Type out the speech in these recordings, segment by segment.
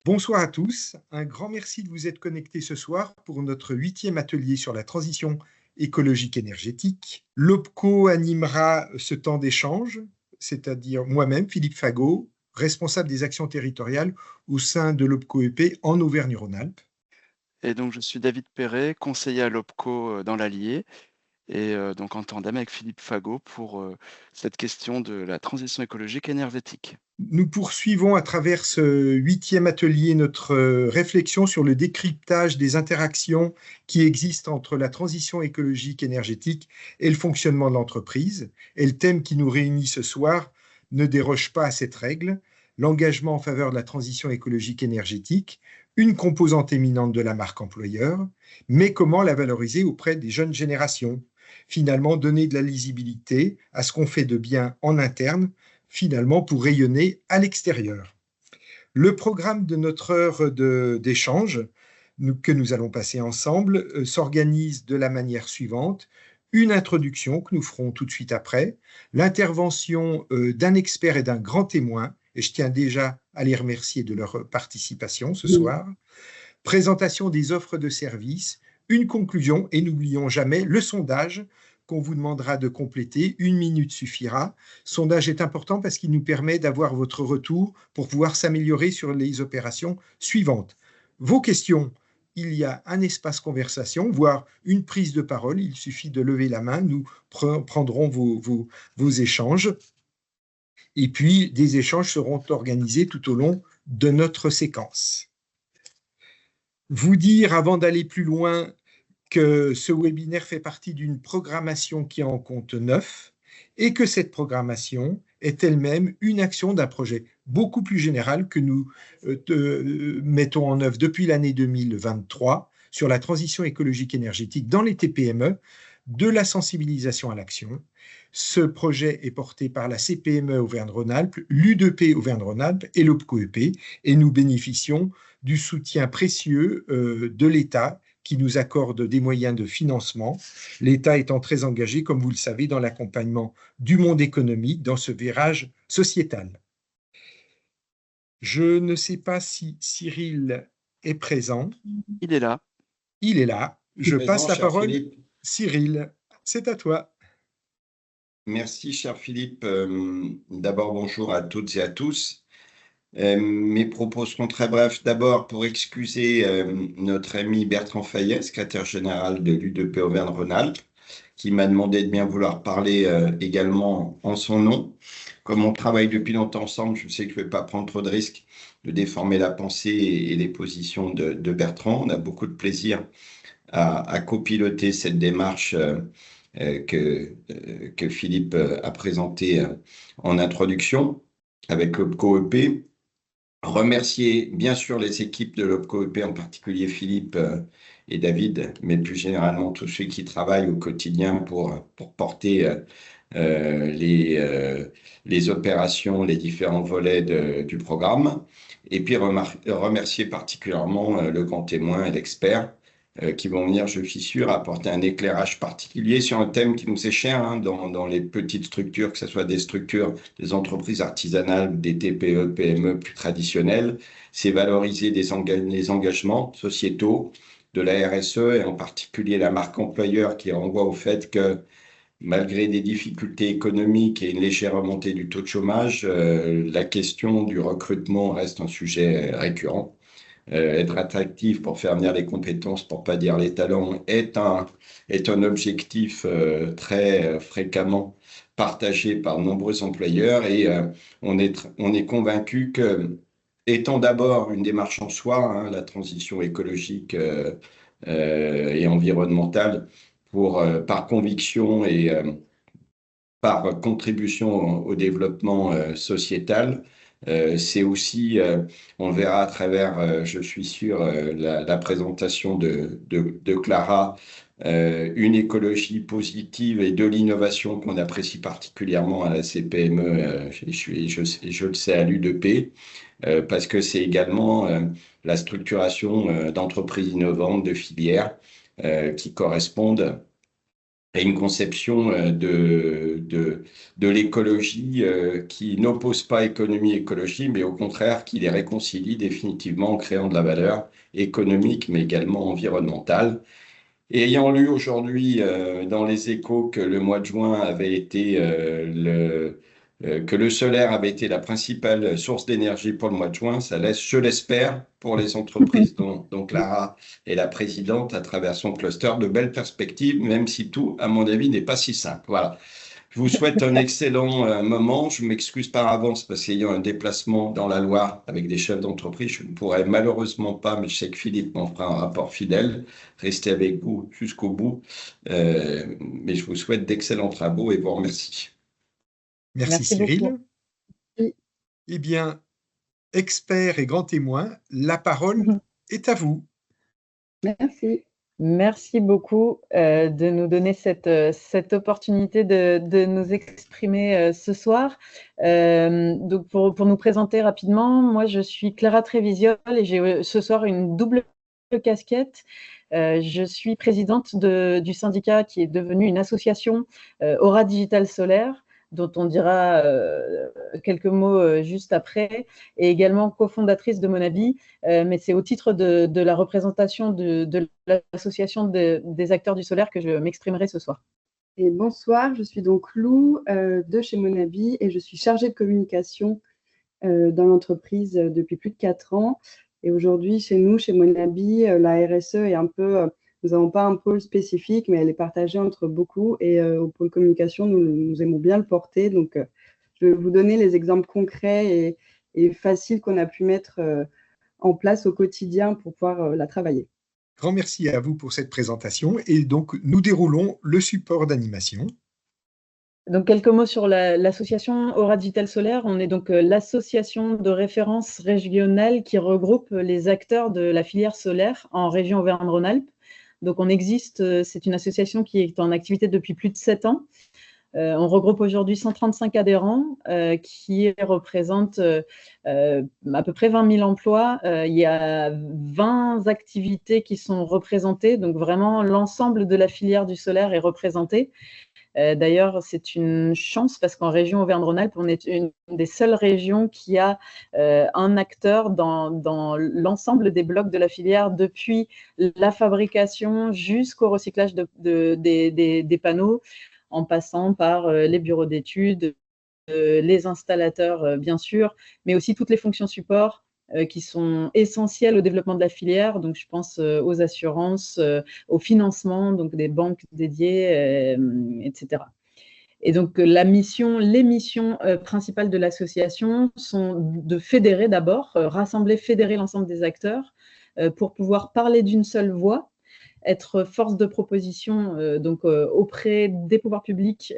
Bonsoir à tous, un grand merci de vous être connectés ce soir pour notre 8e atelier sur la transition écologique énergétique. L'OPCO animera ce temps d'échange, c'est-à-dire moi-même, Philippe Fagot, responsable des actions territoriales au sein de l'OPCO EP en Auvergne-Rhône-Alpes. Et donc, je suis David Perret, conseiller à l'OPCO dans l'Allier, et donc en tandem avec Philippe Fagot pour cette question de la transition écologique et énergétique. Nous poursuivons à travers ce 8e atelier notre réflexion sur le décryptage des interactions qui existent entre la transition écologique énergétique et le fonctionnement de l'entreprise. Et le thème qui nous réunit ce soir ne déroge pas à cette règle. L'engagement en faveur de la transition écologique énergétique, une composante éminente de la marque employeur, mais comment la valoriser auprès des jeunes générations? Finalement, donner de la lisibilité à ce qu'on fait de bien en interne, finalement pour rayonner à l'extérieur. Le programme de notre heure d'échange que nous allons passer ensemble s'organise de la manière suivante. Une introduction que nous ferons tout de suite après, l'intervention d'un expert et d'un grand témoin, et je tiens déjà à les remercier de leur participation ce soir, présentation des offres de services, une conclusion, et n'oublions jamais le sondage qu'on vous demandera de compléter. 1 minute suffira. Sondage est important parce qu'il nous permet d'avoir votre retour pour pouvoir s'améliorer sur les opérations suivantes. Vos questions, il y a un espace conversation, voire une prise de parole. Il suffit de lever la main. Nous prendrons vos échanges. Et puis, des échanges seront organisés tout au long de notre séquence. Vous dire, avant d'aller plus loin, que ce webinaire fait partie d'une programmation qui en compte 9 et que cette programmation est elle-même une action d'un projet beaucoup plus général que nous mettons en œuvre depuis l'année 2023 sur la transition écologique énergétique dans les TPME, de la sensibilisation à l'action. Ce projet est porté par la CPME Auvergne-Rhône-Alpes, l'U2P Auvergne-Rhône-Alpes et l'OPCO-EP, et nous bénéficions du soutien précieux de l'État qui nous accorde des moyens de financement, l'État étant très engagé, comme vous le savez, dans l'accompagnement du monde économique dans ce virage sociétal. Je ne sais pas si Cyril est présent. Il est là. Il est là. Je passe la parole. Philippe. Cyril, c'est à toi. Merci, cher Philippe. D'abord, bonjour à toutes et à tous. Mes propos seront très brefs. D'abord, pour excuser notre ami Bertrand Fayet, secrétaire général de l'U2P Auvergne-Rhône-Alpes, qui m'a demandé de bien vouloir parler également en son nom. Comme on travaille depuis longtemps ensemble, je sais que je ne vais pas prendre trop de risques de déformer la pensée et les positions de Bertrand. On a beaucoup de plaisir à copiloter cette démarche que Philippe a présentée en introduction avec l'OPCO-EP. Remercier bien sûr les équipes de l'OPCO-EP, en particulier Philippe et David, mais plus généralement tous ceux qui travaillent au quotidien pour porter les opérations, les différents volets du programme. Et puis remercier particulièrement le grand témoin et l'expert qui vont venir, je suis sûr, apporter un éclairage particulier sur un thème qui nous est cher dans les petites structures, que ce soit des structures, des entreprises artisanales, des TPE, PME plus traditionnelles. C'est valoriser les engagements sociétaux de la RSE et en particulier la marque employeur qui renvoie au fait que malgré des difficultés économiques et une légère remontée du taux de chômage, la question du recrutement reste un sujet récurrent. Être attractif pour faire venir les compétences, pour pas dire les talents, est un objectif très fréquemment partagé par de nombreux employeurs et on est convaincu que, étant d'abord une démarche en soi, la transition écologique et environnementale, par conviction et par contribution au développement sociétal, c'est aussi, on verra à travers, je suis sûr, la présentation de Clara, une écologie positive et de l'innovation qu'on apprécie particulièrement à la CPME, je le sais à l'U2P, parce que c'est également la structuration d'entreprises innovantes, de filières qui correspondent et une conception de l'écologie qui n'oppose pas économie et écologie, mais au contraire qui les réconcilie définitivement en créant de la valeur économique, mais également environnementale. Et ayant lu aujourd'hui dans les Échos que le mois de juin avait été que le solaire avait été la principale source d'énergie pour le mois de juin, ça laisse, je l'espère, pour les entreprises dont Clara est la présidente à travers son cluster, de belles perspectives, même si tout, à mon avis, n'est pas si simple. Voilà. Je vous souhaite un excellent moment. Je m'excuse par avance parce qu'ayant un déplacement dans la Loire avec des chefs d'entreprise, je ne pourrai malheureusement pas, mais je sais que Philippe m'en fera un rapport fidèle, rester avec vous jusqu'au bout. Mais je vous souhaite d'excellents travaux et vous remercie. Merci Merci Cyril. beaucoup. Oui. Eh bien, expert et grand témoin, la parole est à vous. Merci. Merci beaucoup de nous donner cette opportunité de nous exprimer ce soir. Donc pour nous présenter rapidement, moi je suis Clara Trévisiol et j'ai ce soir une double casquette. Je suis présidente du syndicat qui est devenu une association Aura Digital Solaire, dont on dira quelques mots juste après, et également cofondatrice de Monabi, mais c'est au titre de la représentation de l'association des acteurs du solaire que je m'exprimerai ce soir. Et bonsoir, je suis donc Lou de chez Monabi et je suis chargée de communication dans l'entreprise depuis plus de 4 ans. Et aujourd'hui, chez nous, chez Monabi, la RSE est un peu... nous n'avons pas un pôle spécifique, mais elle est partagée entre beaucoup. Et au pôle communication, nous aimons bien le porter. Donc, je vais vous donner les exemples concrets et faciles qu'on a pu mettre en place au quotidien pour pouvoir la travailler. Grand merci à vous pour cette présentation. Et donc, nous déroulons le support d'animation. Donc, quelques mots sur l'association Aura Digital Solaire. On est donc l'association de référence régionale qui regroupe les acteurs de la filière solaire en région Auvergne-Rhône-Alpes. Donc, on existe, c'est une association qui est en activité depuis plus de 7 ans. On regroupe aujourd'hui 135 adhérents qui représentent à peu près 20 000 emplois. Il y a 20 activités qui sont représentées, donc vraiment l'ensemble de la filière du solaire est représenté. D'ailleurs, c'est une chance parce qu'en région Auvergne-Rhône-Alpes, on est une des seules régions qui a un acteur dans l'ensemble des blocs de la filière, depuis la fabrication jusqu'au recyclage des panneaux, en passant par les bureaux d'études, les installateurs, bien sûr, mais aussi toutes les fonctions support qui sont essentielles au développement de la filière. Donc, je pense aux assurances, au financement, donc des banques dédiées, etc. Et donc, les missions principales de l'association sont de fédérer d'abord, rassembler, fédérer l'ensemble des acteurs pour pouvoir parler d'une seule voix, être force de proposition auprès des pouvoirs publics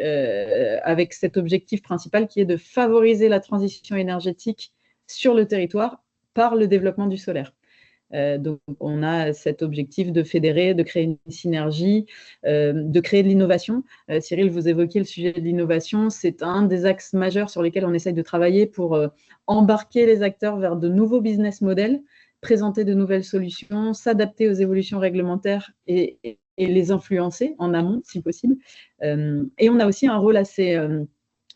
avec cet objectif principal qui est de favoriser la transition énergétique sur le territoire par le développement du solaire. Donc, on a cet objectif de fédérer, de créer une synergie, de créer de l'innovation. Cyril, vous évoquiez le sujet de l'innovation. C'est un des axes majeurs sur lesquels on essaye de travailler pour embarquer les acteurs vers de nouveaux business models, présenter de nouvelles solutions, s'adapter aux évolutions réglementaires et les influencer en amont, si possible. Et on a aussi un rôle assez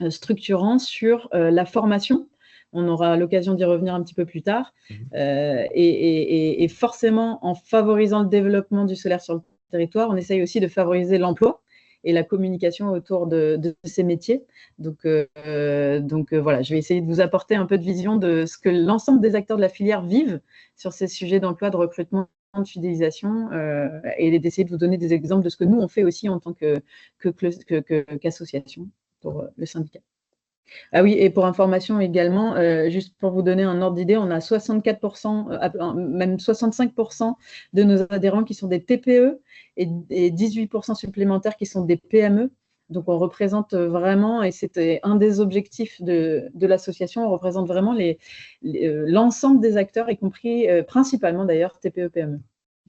structurant sur la formation. On aura l'occasion d'y revenir un petit peu plus tard. Et forcément, en favorisant le développement du solaire sur le territoire, on essaye aussi de favoriser l'emploi et la communication autour de ces métiers. Donc voilà, je vais essayer de vous apporter un peu de vision de ce que l'ensemble des acteurs de la filière vivent sur ces sujets d'emploi, de recrutement, de fidélisation, et d'essayer de vous donner des exemples de ce que nous, on fait aussi en tant qu'association pour le syndicat. Ah oui, et pour information également, juste pour vous donner un ordre d'idée, on a 64%, même 65% de nos adhérents qui sont des TPE et 18% supplémentaires qui sont des PME. Donc, on représente vraiment, et c'était un des objectifs de l'association, on représente vraiment l'ensemble des acteurs, y compris principalement d'ailleurs TPE-PME.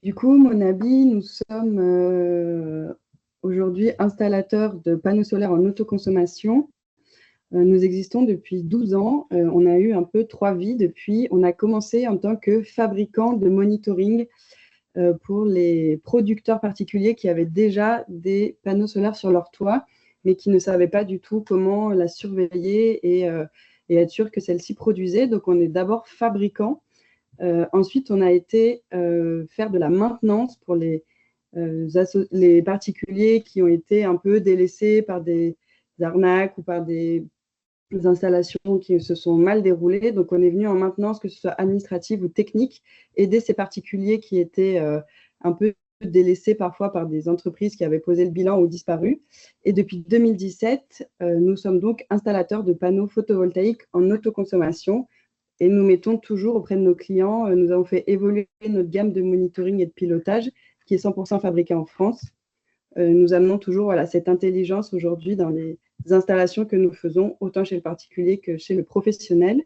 Du coup, Monabi, nous sommes aujourd'hui installateurs de panneaux solaires en autoconsommation. Nous existons depuis 12 ans. On a eu un peu 3 vies depuis. On a commencé en tant que fabricant de monitoring pour les producteurs particuliers qui avaient déjà des panneaux solaires sur leur toit, mais qui ne savaient pas du tout comment la surveiller et être sûr que celle-ci produisait. Donc, on est d'abord fabricant. Ensuite, on a été faire de la maintenance pour les particuliers qui ont été un peu délaissés par des arnaques ou par des installations qui se sont mal déroulées. Donc, on est venu en maintenance, que ce soit administrative ou technique, aider ces particuliers qui étaient un peu délaissés parfois par des entreprises qui avaient posé le bilan ou disparu. Et depuis 2017, nous sommes donc installateurs de panneaux photovoltaïques en autoconsommation et nous mettons toujours auprès de nos clients, nous avons fait évoluer notre gamme de monitoring et de pilotage qui est 100% fabriquée en France. Nous amenons toujours cette intelligence aujourd'hui dans les installations que nous faisons, autant chez le particulier que chez le professionnel.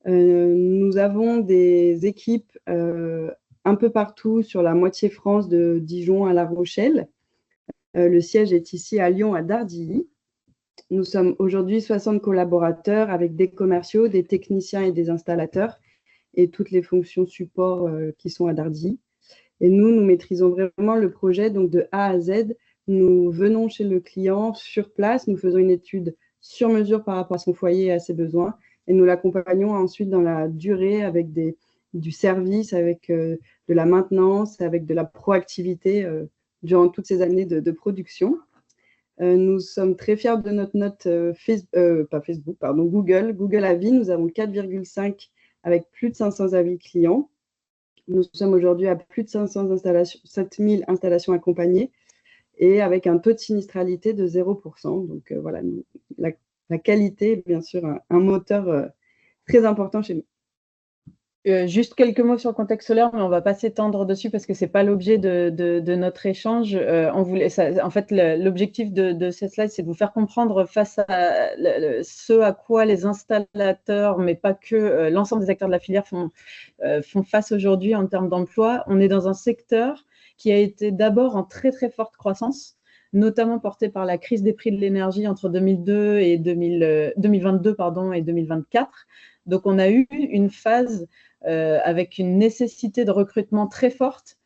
Nous avons des équipes un peu partout sur la moitié France, de Dijon à La Rochelle. Le siège est ici à Lyon, à Dardilly. Nous sommes aujourd'hui 60 collaborateurs avec des commerciaux, des techniciens et des installateurs et toutes les fonctions support qui sont à Dardilly. Et nous maîtrisons vraiment le projet donc de A à Z. Nous venons chez le client sur place, nous faisons une étude sur mesure par rapport à son foyer et à ses besoins et nous l'accompagnons ensuite dans la durée avec du service, avec de la maintenance, avec de la proactivité durant toutes ces années de production. Nous sommes très fiers de notre note Google Avis. Nous avons 4,5 avec plus de 500 avis clients. Nous sommes aujourd'hui à plus de 7000 installations accompagnées et avec un taux de sinistralité de 0%. Donc voilà, la qualité est bien sûr un moteur très important chez nous. Juste quelques mots sur le contexte solaire, mais on ne va pas s'étendre dessus parce que ce n'est pas l'objet de notre échange. En fait, l'objectif de cette slide, c'est de vous faire comprendre face à ce à quoi les installateurs, mais pas que l'ensemble des acteurs de la filière font face aujourd'hui en termes d'emploi. On est dans un secteur qui a été d'abord en très, très forte croissance, notamment porté par la crise des prix de l'énergie entre 2022 et 2024. Donc, on a eu une phase avec une nécessité de recrutement très forte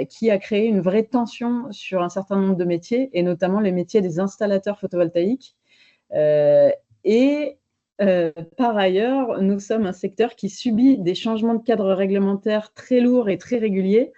qui a créé une vraie tension sur un certain nombre de métiers, et notamment les métiers des installateurs photovoltaïques. Par ailleurs, nous sommes un secteur qui subit des changements de cadre réglementaire très lourds et très réguliers,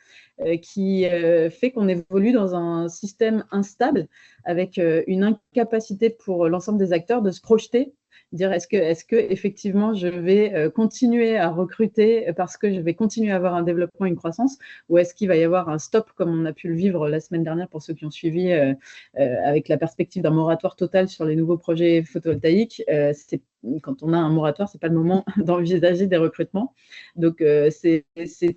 qui fait qu'on évolue dans un système instable avec une incapacité pour l'ensemble des acteurs de se projeter, dire est-ce que effectivement je vais continuer à recruter parce que je vais continuer à avoir un développement, une croissance, ou est-ce qu'il va y avoir un stop comme on a pu le vivre la semaine dernière pour ceux qui ont suivi avec la perspective d'un moratoire total sur les nouveaux projets photovoltaïques. Quand on a un moratoire, ce n'est pas le moment d'envisager des recrutements. Donc, c'est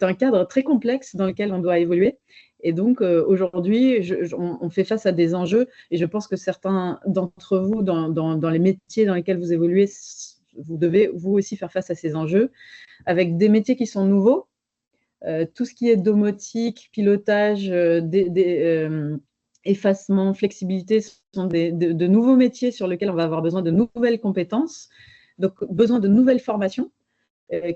un cadre très complexe dans lequel on doit évoluer. Et donc, aujourd'hui, on fait face à des enjeux, et je pense que certains d'entre vous, dans les métiers dans lesquels vous évoluez, vous devez vous aussi faire face à ces enjeux, avec des métiers qui sont nouveaux. Tout ce qui est domotique, pilotage, effacement, flexibilité, ce sont de nouveaux métiers sur lesquels on va avoir besoin de nouvelles compétences, donc besoin de nouvelles formations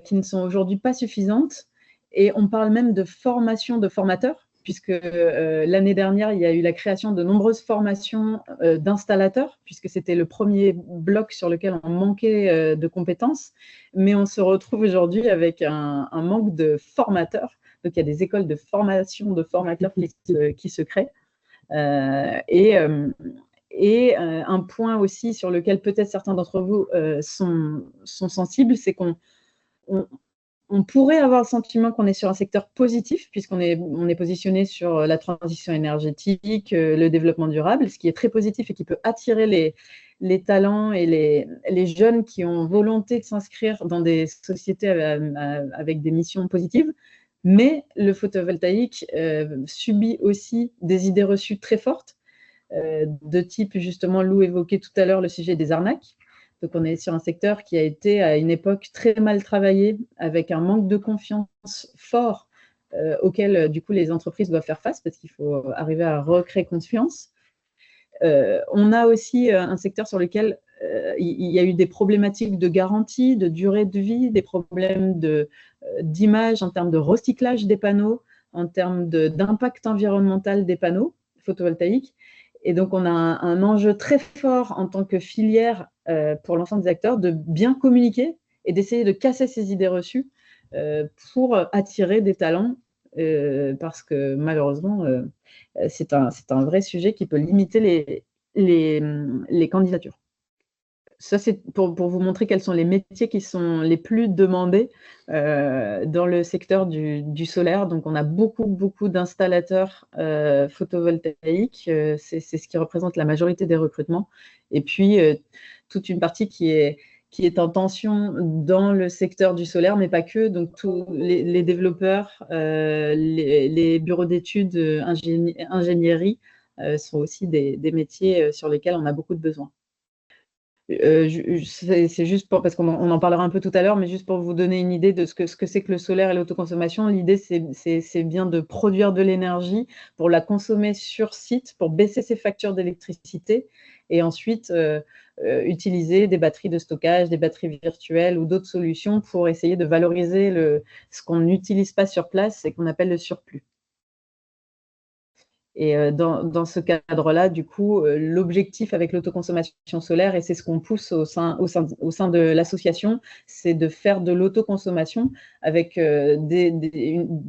qui ne sont aujourd'hui pas suffisantes. Et on parle même de formation de formateurs, puisque l'année dernière, il y a eu la création de nombreuses formations d'installateurs, puisque c'était le premier bloc sur lequel on manquait de compétences. Mais on se retrouve aujourd'hui avec un manque de formateurs. Donc, il y a des écoles de formation de formateurs qui se créent. Et un point aussi sur lequel peut-être certains d'entre vous sont sensibles, c'est qu'on pourrait avoir le sentiment qu'on est sur un secteur positif, puisqu'on est positionné sur la transition énergétique, le développement durable, ce qui est très positif et qui peut attirer les talents et les jeunes qui ont volonté de s'inscrire dans des sociétés avec des missions positives. Mais le photovoltaïque subit aussi des idées reçues très fortes, de type, justement, Lou évoquait tout à l'heure le sujet des arnaques. Donc, on est sur un secteur qui a été, à une époque, très mal travaillé, avec un manque de confiance fort auquel, du coup, les entreprises doivent faire face, parce qu'il faut arriver à recréer confiance. On a aussi un secteur sur lequel il y a eu des problématiques de garantie, de durée de vie, des problèmes d'image en termes de recyclage des panneaux. en termes d'impact environnemental des panneaux photovoltaïques. Et donc, on a un enjeu très fort en tant que filière pour l'ensemble des acteurs de bien communiquer et d'essayer de casser ces idées reçues pour attirer des talents, parce que malheureusement, c'est un vrai sujet qui peut limiter les candidatures. Ça, c'est pour vous montrer quels sont les métiers qui sont les plus demandés dans le secteur du solaire. Donc, on a beaucoup d'installateurs photovoltaïques. C'est ce qui représente la majorité des recrutements. Et puis, toute une partie qui est en tension dans le secteur du solaire, mais pas que. Donc, tous les développeurs, les bureaux d'études, ingénierie sont aussi des métiers sur lesquels on a beaucoup de besoins. C'est juste parce qu'on en parlera un peu tout à l'heure, mais juste pour vous donner une idée de ce que c'est que le solaire et l'autoconsommation. L'idée, c'est bien de produire de l'énergie pour la consommer sur site, pour baisser ses factures d'électricité, et ensuite utiliser des batteries de stockage, des batteries virtuelles ou d'autres solutions pour essayer de valoriser ce qu'on n'utilise pas sur place et qu'on appelle le surplus. Et dans ce cadre-là, du coup, l'objectif avec l'autoconsommation solaire, et c'est ce qu'on pousse au sein de l'association, c'est de faire de l'autoconsommation avec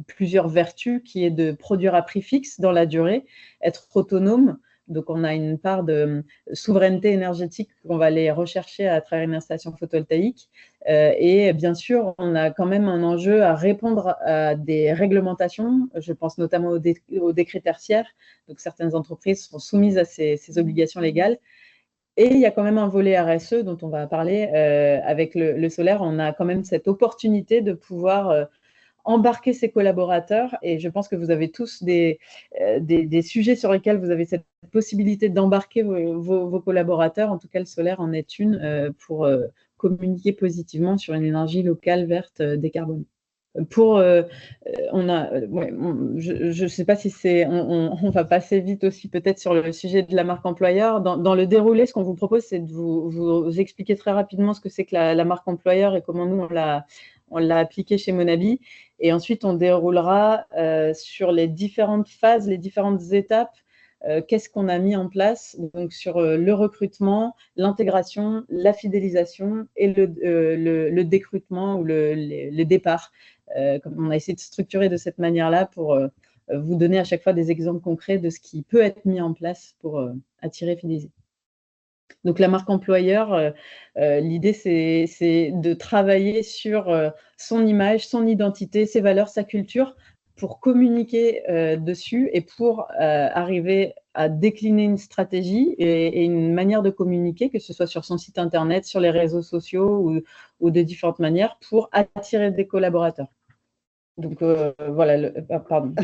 plusieurs vertus, qui est de produire à prix fixe dans la durée, être autonome. Donc, on a une part de souveraineté énergétique qu'on va aller rechercher à travers une installation photovoltaïque. Et bien sûr, on a quand même un enjeu à répondre à des réglementations. Je pense notamment aux décrets tertiaires. Donc, certaines entreprises sont soumises à ces obligations légales. Et il y a quand même un volet RSE dont on va parler. Avec le solaire, on a quand même cette opportunité de pouvoir embarquer ses collaborateurs, et je pense que vous avez tous des sujets sur lesquels vous avez cette possibilité d'embarquer vos collaborateurs. En tout cas, le solaire en est une pour communiquer positivement sur une énergie locale, verte, décarbonée. Je ne sais pas si c'est... On va passer vite aussi peut-être sur le sujet de la marque employeur. Dans le déroulé, ce qu'on vous propose, c'est de vous expliquer très rapidement ce que c'est que la marque employeur et comment nous, on l'a appliqué chez Monabi. Et ensuite, on déroulera sur les différentes phases, les différentes étapes, qu'est-ce qu'on a mis en place, donc sur le recrutement, l'intégration, la fidélisation et le décrutement ou le départ. On a essayé de structurer de cette manière-là pour vous donner à chaque fois des exemples concrets de ce qui peut être mis en place pour attirer et fidéliser. Donc, la marque employeur, l'idée, c'est de travailler sur son image, son identité, ses valeurs, sa culture, pour communiquer dessus et pour arriver à décliner une stratégie et une manière de communiquer, que ce soit sur son site internet, sur les réseaux sociaux ou de différentes manières, pour attirer des collaborateurs. Donc, voilà, pardon.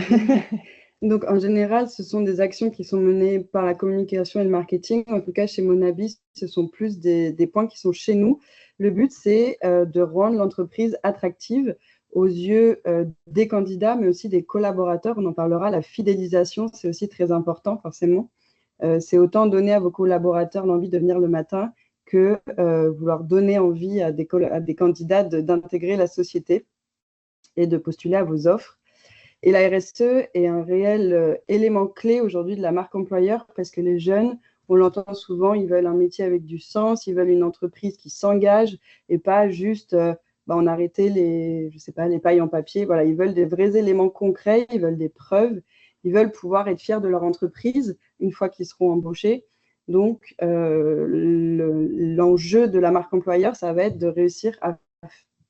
Donc, en général, ce sont des actions qui sont menées par la communication et le marketing. En tout cas, chez Monabi, ce sont plus des points qui sont chez nous. Le but, c'est de rendre l'entreprise attractive aux yeux des candidats, mais aussi des collaborateurs. On en parlera. La fidélisation, c'est aussi très important, forcément. C'est autant donner à vos collaborateurs l'envie de venir le matin que vouloir donner envie à des candidats d'intégrer la société et de postuler à vos offres. Et la RSE est un réel élément clé aujourd'hui de la marque employeur, parce que les jeunes, on l'entend souvent, ils veulent un métier avec du sens, ils veulent une entreprise qui s'engage et pas juste on a arrêté les pailles en papier. Voilà, ils veulent des vrais éléments concrets, ils veulent des preuves, ils veulent pouvoir être fiers de leur entreprise une fois qu'ils seront embauchés. Donc, l'enjeu de la marque employeur, ça va être de réussir à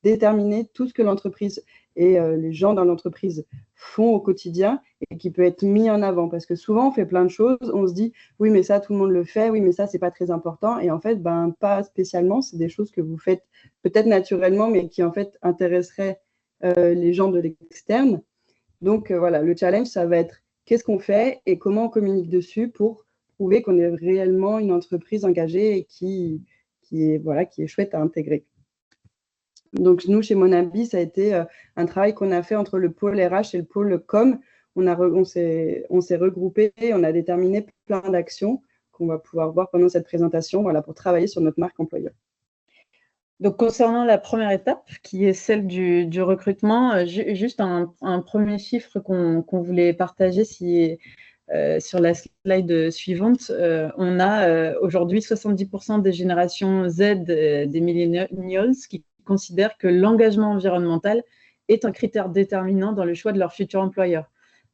déterminer tout ce que l'entreprise et les gens dans l'entreprise font au quotidien et qui peut être mis en avant. Parce que souvent, on fait plein de choses, on se dit « oui, mais ça, tout le monde le fait, oui, mais ça, c'est pas très important ». Et en fait, pas spécialement, c'est des choses que vous faites peut-être naturellement, mais qui en fait intéresseraient les gens de l'externe. Donc, voilà, le challenge, ça va être qu'est-ce qu'on fait et comment on communique dessus pour prouver qu'on est réellement une entreprise engagée et qui est chouette à intégrer. Donc, nous, chez Monabi, ça a été un travail qu'on a fait entre le pôle RH et le pôle com. On s'est regroupés, on a déterminé plein d'actions qu'on va pouvoir voir pendant cette présentation, voilà, pour travailler sur notre marque employeur. Donc, concernant la première étape, qui est celle du recrutement, juste un premier chiffre qu'on voulait partager sur la slide suivante. On a aujourd'hui 70% des générations Z, des millennials, qui considèrent que l'engagement environnemental est un critère déterminant dans le choix de leur futur employeur.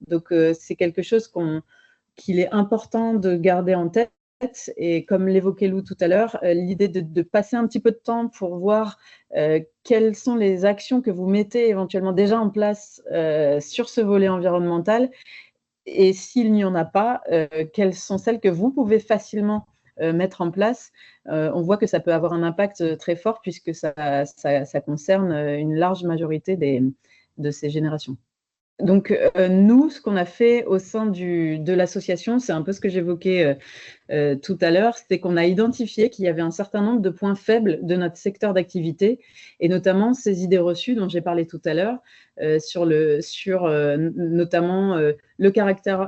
Donc, c'est quelque chose qu'il est important de garder en tête. Et comme l'évoquait Lou tout à l'heure, l'idée de passer un petit peu de temps pour voir quelles sont les actions que vous mettez éventuellement déjà en place sur ce volet environnemental, et s'il n'y en a pas, quelles sont celles que vous pouvez facilement mettre en place. On voit que ça peut avoir un impact très fort puisque ça concerne une large majorité de ces générations. Donc, nous, ce qu'on a fait au sein de l'association, c'est un peu ce que j'évoquais tout à l'heure, c'est qu'on a identifié qu'il y avait un certain nombre de points faibles de notre secteur d'activité, et notamment ces idées reçues dont j'ai parlé tout à l'heure, notamment le caractère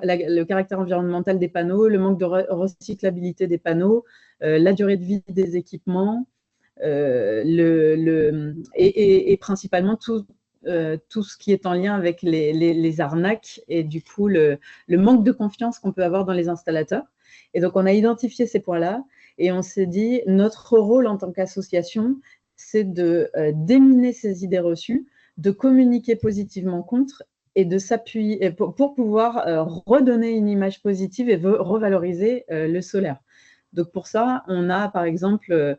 environnemental des panneaux, le manque de recyclabilité des panneaux, la durée de vie des équipements, et principalement tout ce qui est en lien avec les arnaques et du coup le manque de confiance qu'on peut avoir dans les installateurs. Et donc, on a identifié ces points-là et on s'est dit, notre rôle en tant qu'association, c'est de déminer ces idées reçues, de communiquer positivement contre et de s'appuyer pour pouvoir redonner une image positive et revaloriser le solaire. Donc, pour ça, on a, par exemple,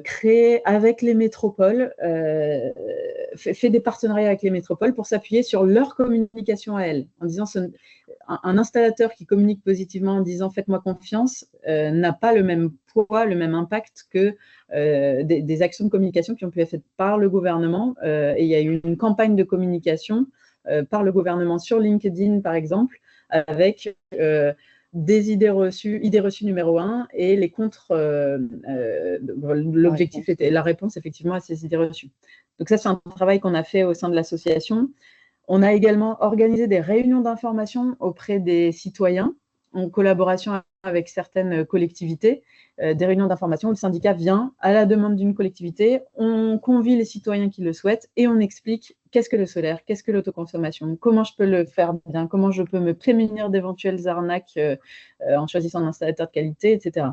créé avec les métropoles, fait des partenariats avec les métropoles pour s'appuyer sur leur communication à elles, en disant un installateur qui communique positivement en disant faites-moi confiance n'a pas le même poids, le même impact que des actions de communication qui ont pu être faites par le gouvernement. Et il y a eu une campagne de communication par le gouvernement sur LinkedIn, par exemple, avec des idées reçues numéro 1 et les contre. L'objectif était la réponse effectivement à ces idées reçues. Donc ça, c'est un travail qu'on a fait au sein de l'association. On a également organisé des réunions d'information auprès des citoyens en collaboration avec certaines collectivités, des réunions d'information où le syndicat vient à la demande d'une collectivité, on convie les citoyens qui le souhaitent et on explique qu'est-ce que le solaire, qu'est-ce que l'autoconsommation, comment je peux le faire bien, comment je peux me prémunir d'éventuelles arnaques en choisissant un installateur de qualité, etc.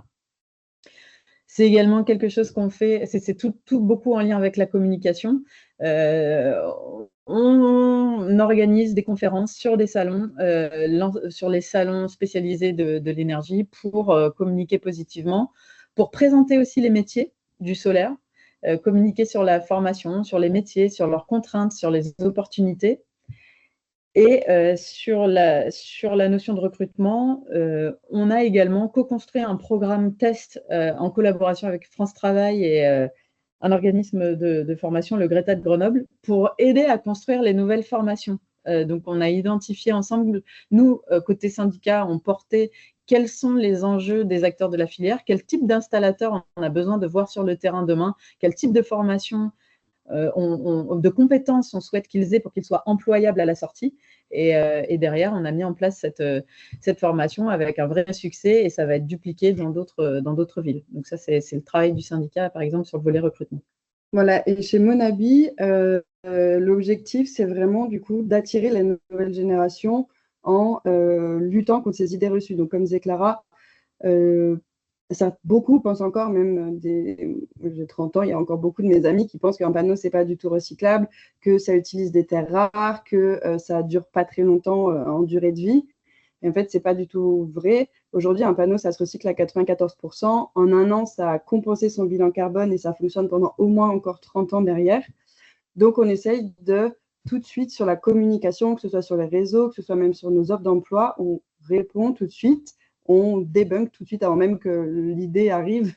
C'est également quelque chose qu'on fait, c'est tout beaucoup en lien avec la communication. On organise des conférences sur des salons, sur les salons spécialisés de l'énergie pour communiquer positivement, pour présenter aussi les métiers du solaire, communiquer sur la formation, sur les métiers, sur leurs contraintes, sur les opportunités. Et sur la notion de recrutement, on a également co-construit un programme test en collaboration avec France Travail et un organisme de formation, le Greta de Grenoble, pour aider à construire les nouvelles formations. Donc, on a identifié ensemble, nous, côté syndicat, on portait quels sont les enjeux des acteurs de la filière, quel type d'installateur on a besoin de voir sur le terrain demain, quel type de formation, de compétences on souhaite qu'ils aient pour qu'ils soient employables à la sortie. Et derrière, on a mis en place cette formation avec un vrai succès et ça va être dupliqué dans d'autres villes. Donc ça, c'est le travail du syndicat, par exemple, sur le volet recrutement. Voilà, et chez Monabi, l'objectif, c'est vraiment du coup d'attirer la nouvelle génération en luttant contre ces idées reçues. Donc, comme disait Clara, beaucoup pensent encore, même j'ai 30 ans, il y a encore beaucoup de mes amis qui pensent qu'un panneau, c'est pas du tout recyclable, que ça utilise des terres rares, que ça dure pas très longtemps en durée de vie. Et en fait, c'est pas du tout vrai. Aujourd'hui, un panneau, ça se recycle à 94%. En un an, ça a compensé son bilan carbone et ça fonctionne pendant au moins encore 30 ans derrière. Donc, on essaye de tout de suite sur la communication, que ce soit sur les réseaux, que ce soit même sur nos offres d'emploi, on répond tout de suite. On débunk tout de suite avant même que l'idée arrive.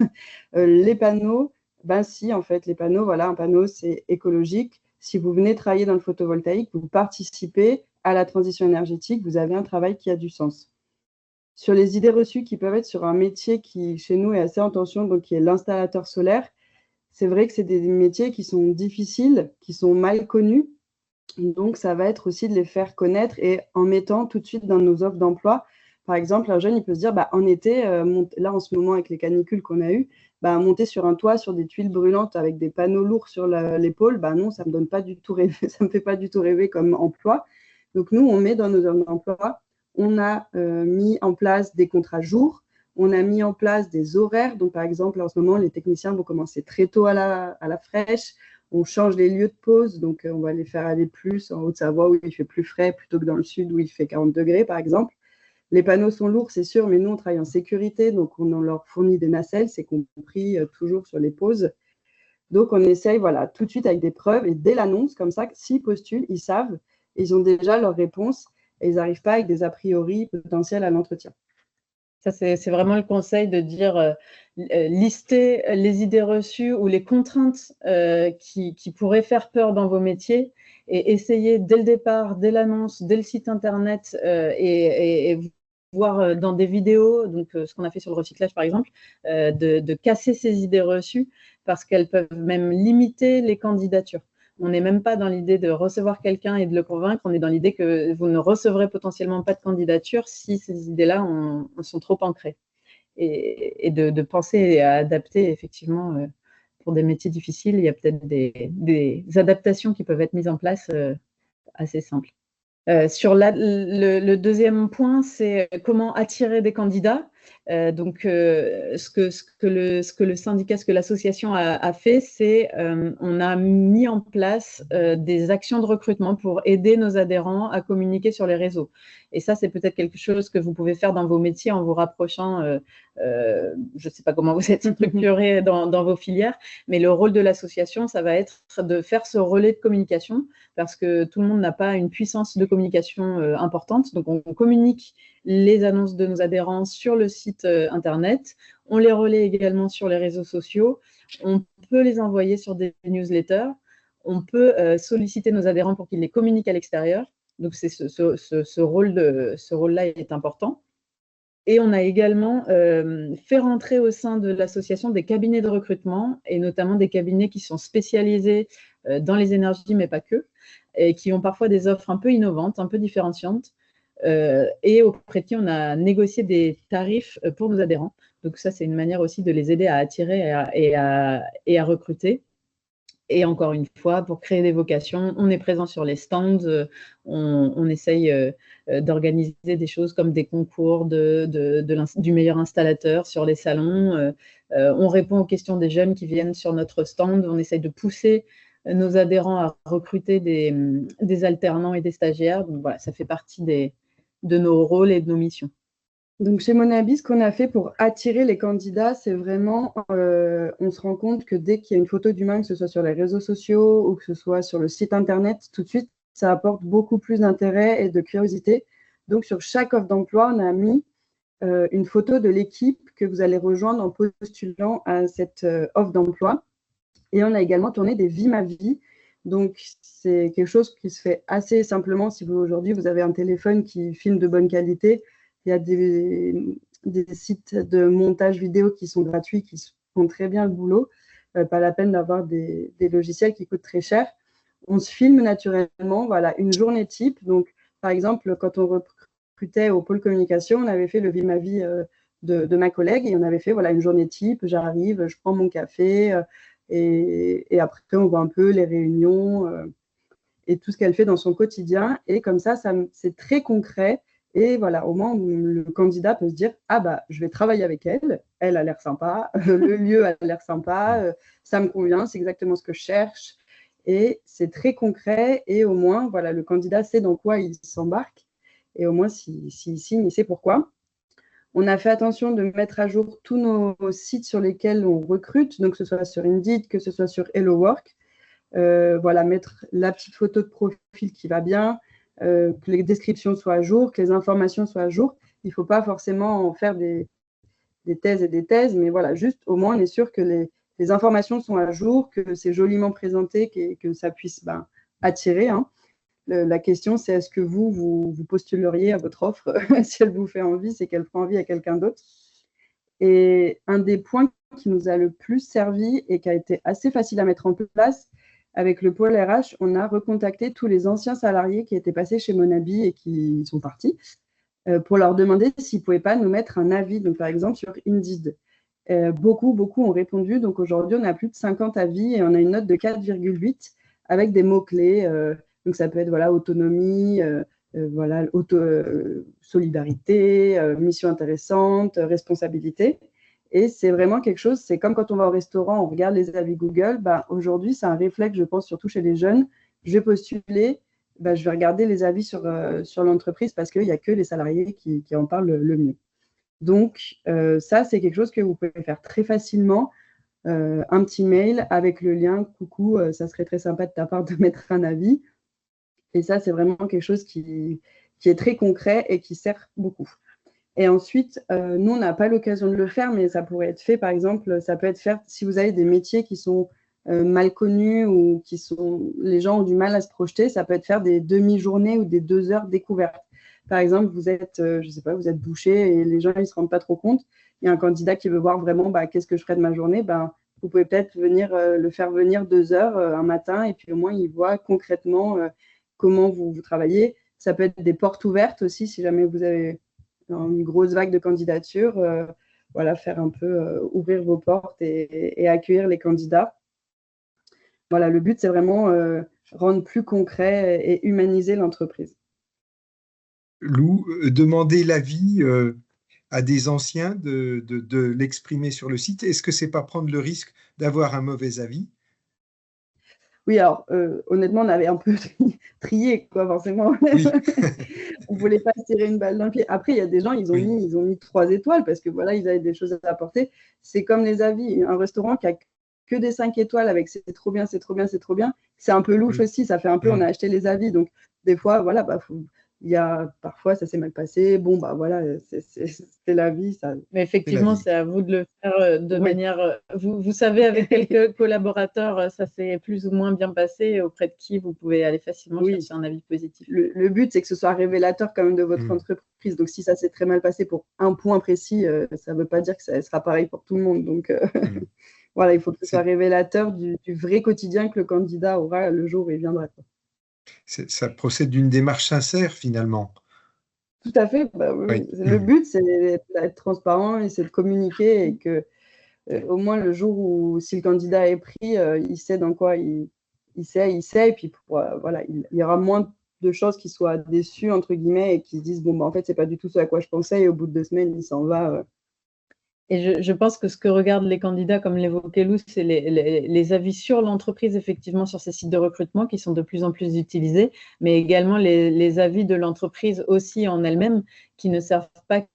Les panneaux, ben si, en fait, les panneaux, voilà, un panneau, c'est écologique. Si vous venez travailler dans le photovoltaïque, vous participez à la transition énergétique, vous avez un travail qui a du sens. Sur les idées reçues qui peuvent être sur un métier qui, chez nous, est assez en tension, donc qui est l'installateur solaire, c'est vrai que c'est des métiers qui sont difficiles, qui sont mal connus. Donc, ça va être aussi de les faire connaître et en mettant tout de suite dans nos offres d'emploi. Par exemple, un jeune, il peut se dire, en été, là, en ce moment, avec les canicules qu'on a eues, monter sur un toit, sur des tuiles brûlantes avec des panneaux lourds sur l'épaule, non, ça me donne pas du tout rêver, ça me fait pas du tout rêver comme emploi. Donc nous, on met dans nos heures d'emploi, on a mis en place des contrats jours, on a mis en place des horaires. Donc par exemple, en ce moment, les techniciens vont commencer très tôt à la fraîche. On change les lieux de pause, donc on va les faire aller plus en Haute-Savoie où il fait plus frais plutôt que dans le sud où il fait 40 degrés par exemple. Les panneaux sont lourds, c'est sûr, mais nous, on travaille en sécurité, donc on leur fournit des nacelles, c'est compris toujours sur les pauses. Donc, on essaye, voilà, tout de suite avec des preuves et dès l'annonce, comme ça, s'ils postulent, ils savent, ils ont déjà leur réponse et ils n'arrivent pas avec des a priori potentiels à l'entretien. Ça, c'est vraiment le conseil de dire lister les idées reçues ou les contraintes qui pourraient faire peur dans vos métiers et essayer dès le départ, dès l'annonce, dès le site internet et voir dans des vidéos, donc ce qu'on a fait sur le recyclage par exemple, de casser ces idées reçues parce qu'elles peuvent même limiter les candidatures. On n'est même pas dans l'idée de recevoir quelqu'un et de le convaincre, on est dans l'idée que vous ne recevrez potentiellement pas de candidature si ces idées-là sont trop ancrées. Et de penser à adapter effectivement pour des métiers difficiles, il y a peut-être des adaptations qui peuvent être mises en place assez simples. Sur le deuxième point, c'est comment attirer des candidats. Donc, ce que le syndicat, ce que l'association a fait, c'est on a mis en place des actions de recrutement pour aider nos adhérents à communiquer sur les réseaux. Et ça, c'est peut-être quelque chose que vous pouvez faire dans vos métiers en vous rapprochant. Je ne sais pas comment vous êtes structuré dans vos filières, mais le rôle de l'association, ça va être de faire ce relais de communication parce que tout le monde n'a pas une puissance de communication importante. Donc, on communique les annonces de nos adhérents sur le site internet. On les relaie également sur les réseaux sociaux. On peut les envoyer sur des newsletters. On peut solliciter nos adhérents pour qu'ils les communiquent à l'extérieur. Donc, ce rôle-là est important. Et on a également fait rentrer au sein de l'association des cabinets de recrutement, et notamment des cabinets qui sont spécialisés dans les énergies, mais pas que, et qui ont parfois des offres un peu innovantes, un peu différenciantes, et auprès de qui on a négocié des tarifs pour nos adhérents. Donc ça, c'est une manière aussi de les aider à attirer et à recruter. Et encore une fois, pour créer des vocations, on est présent sur les stands, on essaye d'organiser des choses comme des concours du meilleur installateur sur les salons. On répond aux questions des jeunes qui viennent sur notre stand. On essaye de pousser nos adhérents à recruter des alternants et des stagiaires. Donc voilà, ça fait partie de nos rôles et de nos missions. Donc, chez Monabi, ce qu'on a fait pour attirer les candidats, c'est vraiment, on se rend compte que dès qu'il y a une photo d'humain, que ce soit sur les réseaux sociaux ou que ce soit sur le site internet, tout de suite, ça apporte beaucoup plus d'intérêt et de curiosité. Donc, sur chaque offre d'emploi, on a mis une photo de l'équipe que vous allez rejoindre en postulant à cette offre d'emploi. Et on a également tourné des Vie ma vie. Donc, c'est quelque chose qui se fait assez simplement. Si aujourd'hui, vous avez un téléphone qui filme de bonne qualité, il y a des sites de montage vidéo qui sont gratuits, qui font très bien le boulot. Pas la peine d'avoir des logiciels qui coûtent très cher. On se filme naturellement, voilà, une journée type. Donc, par exemple, quand on recrutait au pôle communication, on avait fait le Vie ma vie de ma collègue et on avait fait voilà, une journée type. J'arrive, je prends mon café et après, on voit un peu les réunions et tout ce qu'elle fait dans son quotidien. Et comme ça c'est très concret. Et voilà, au moins, le candidat peut se dire « Ah bah, je vais travailler avec elle, elle a l'air sympa, le lieu a l'air sympa, ça me convient, c'est exactement ce que je cherche. » Et c'est très concret et au moins, voilà, le candidat sait dans quoi il s'embarque. Et au moins, s'il signe, il sait pourquoi. On a fait attention de mettre à jour tous nos sites sur lesquels on recrute, donc que ce soit sur Indeed, que ce soit sur Hello Work. Voilà, mettre la petite photo de profil qui va bien, que les descriptions soient à jour, que les informations soient à jour. Il ne faut pas forcément en faire des thèses et des thèses, mais voilà, juste au moins on est sûr que les informations sont à jour, que c'est joliment présenté, que ça puisse attirer. Hein. La question, c'est est-ce que vous postuleriez à votre offre si elle vous fait envie, c'est qu'elle fera envie à quelqu'un d'autre. Et un des points qui nous a le plus servi et qui a été assez facile à mettre en place, avec le pôle RH, on a recontacté tous les anciens salariés qui étaient passés chez Monabi et qui sont partis pour leur demander s'ils ne pouvaient pas nous mettre un avis, donc par exemple sur Indeed. Beaucoup ont répondu. Donc aujourd'hui, on a plus de 50 avis et on a une note de 4,8 avec des mots-clés. Donc ça peut être voilà, autonomie, voilà, solidarité, mission intéressante, responsabilité. Et c'est vraiment quelque chose, c'est comme quand on va au restaurant, on regarde les avis Google. Bah, aujourd'hui, c'est un réflexe, je pense, surtout chez les jeunes. Je vais postuler, bah, je vais regarder les avis sur l'entreprise parce qu'il n'y a que les salariés qui en parlent le mieux. Donc, ça, c'est quelque chose que vous pouvez faire très facilement. Un petit mail avec le lien « Coucou, ça serait très sympa de ta part de mettre un avis ». Et ça, c'est vraiment quelque chose qui est très concret et qui sert beaucoup. Et ensuite, nous, on n'a pas l'occasion de le faire, mais ça pourrait être fait, par exemple, ça peut être fait si vous avez des métiers qui sont mal connus ou les gens ont du mal à se projeter, ça peut être faire des demi-journées ou des 2 heures découvertes. Par exemple, vous êtes, je sais pas, vous êtes boucher et les gens ne se rendent pas trop compte. Il y a un candidat qui veut voir vraiment qu'est-ce que je ferai de ma journée. Vous pouvez peut-être le faire venir 2 heures un matin et puis au moins il voit concrètement comment vous travaillez. Ça peut être des portes ouvertes aussi si jamais vous avez une grosse vague de candidatures. Voilà, faire un peu ouvrir vos portes et accueillir les candidats. Voilà, le but, c'est vraiment rendre plus concret et humaniser l'entreprise. Lou, demander l'avis à des anciens de l'exprimer sur le site, est-ce que c'est pas prendre le risque d'avoir un mauvais avis? Oui, alors honnêtement, on avait un peu trié, quoi, forcément. Oui. On ne voulait pas se tirer une balle dans le pied. Après, il y a des gens, ils ont mis 3 étoiles parce que voilà, ils avaient des choses à apporter. C'est comme les avis. Un restaurant qui a que des 5 étoiles avec c'est trop bien, c'est trop bien, c'est trop bien. C'est un peu louche aussi. Ça fait un peu, on a acheté les avis. Donc, des fois, voilà, parfois, ça s'est mal passé. Bon, voilà, c'est la vie. Ça... Mais effectivement, c'est à vous de le faire de manière. Vous savez avec quelques collaborateurs, ça s'est plus ou moins bien passé, auprès de qui vous pouvez aller facilement chercher un avis positif. Le but, c'est que ce soit révélateur quand même de votre entreprise. Donc, si ça s'est très mal passé pour un point précis, ça ne veut pas dire que ça sera pareil pour tout le monde. Donc, voilà, il faut que ce soit révélateur du vrai quotidien que le candidat aura le jour où il viendra. Ça procède d'une démarche sincère, finalement. Tout à fait. Oui. Le but, c'est d'être transparent et c'est de communiquer et que au moins le jour où, si le candidat est pris, il sait dans quoi il sait, et puis voilà, il y aura moins de choses qui soient déçues, entre guillemets, et qui se disent, en fait, c'est pas du tout ce à quoi je pensais, et au bout de 2 semaines, il s'en va. Et je pense que ce que regardent les candidats, comme l'évoquait Lou, c'est les avis sur l'entreprise, effectivement, sur ces sites de recrutement qui sont de plus en plus utilisés, mais également les avis de l'entreprise aussi en elle-même, qui ne servent pas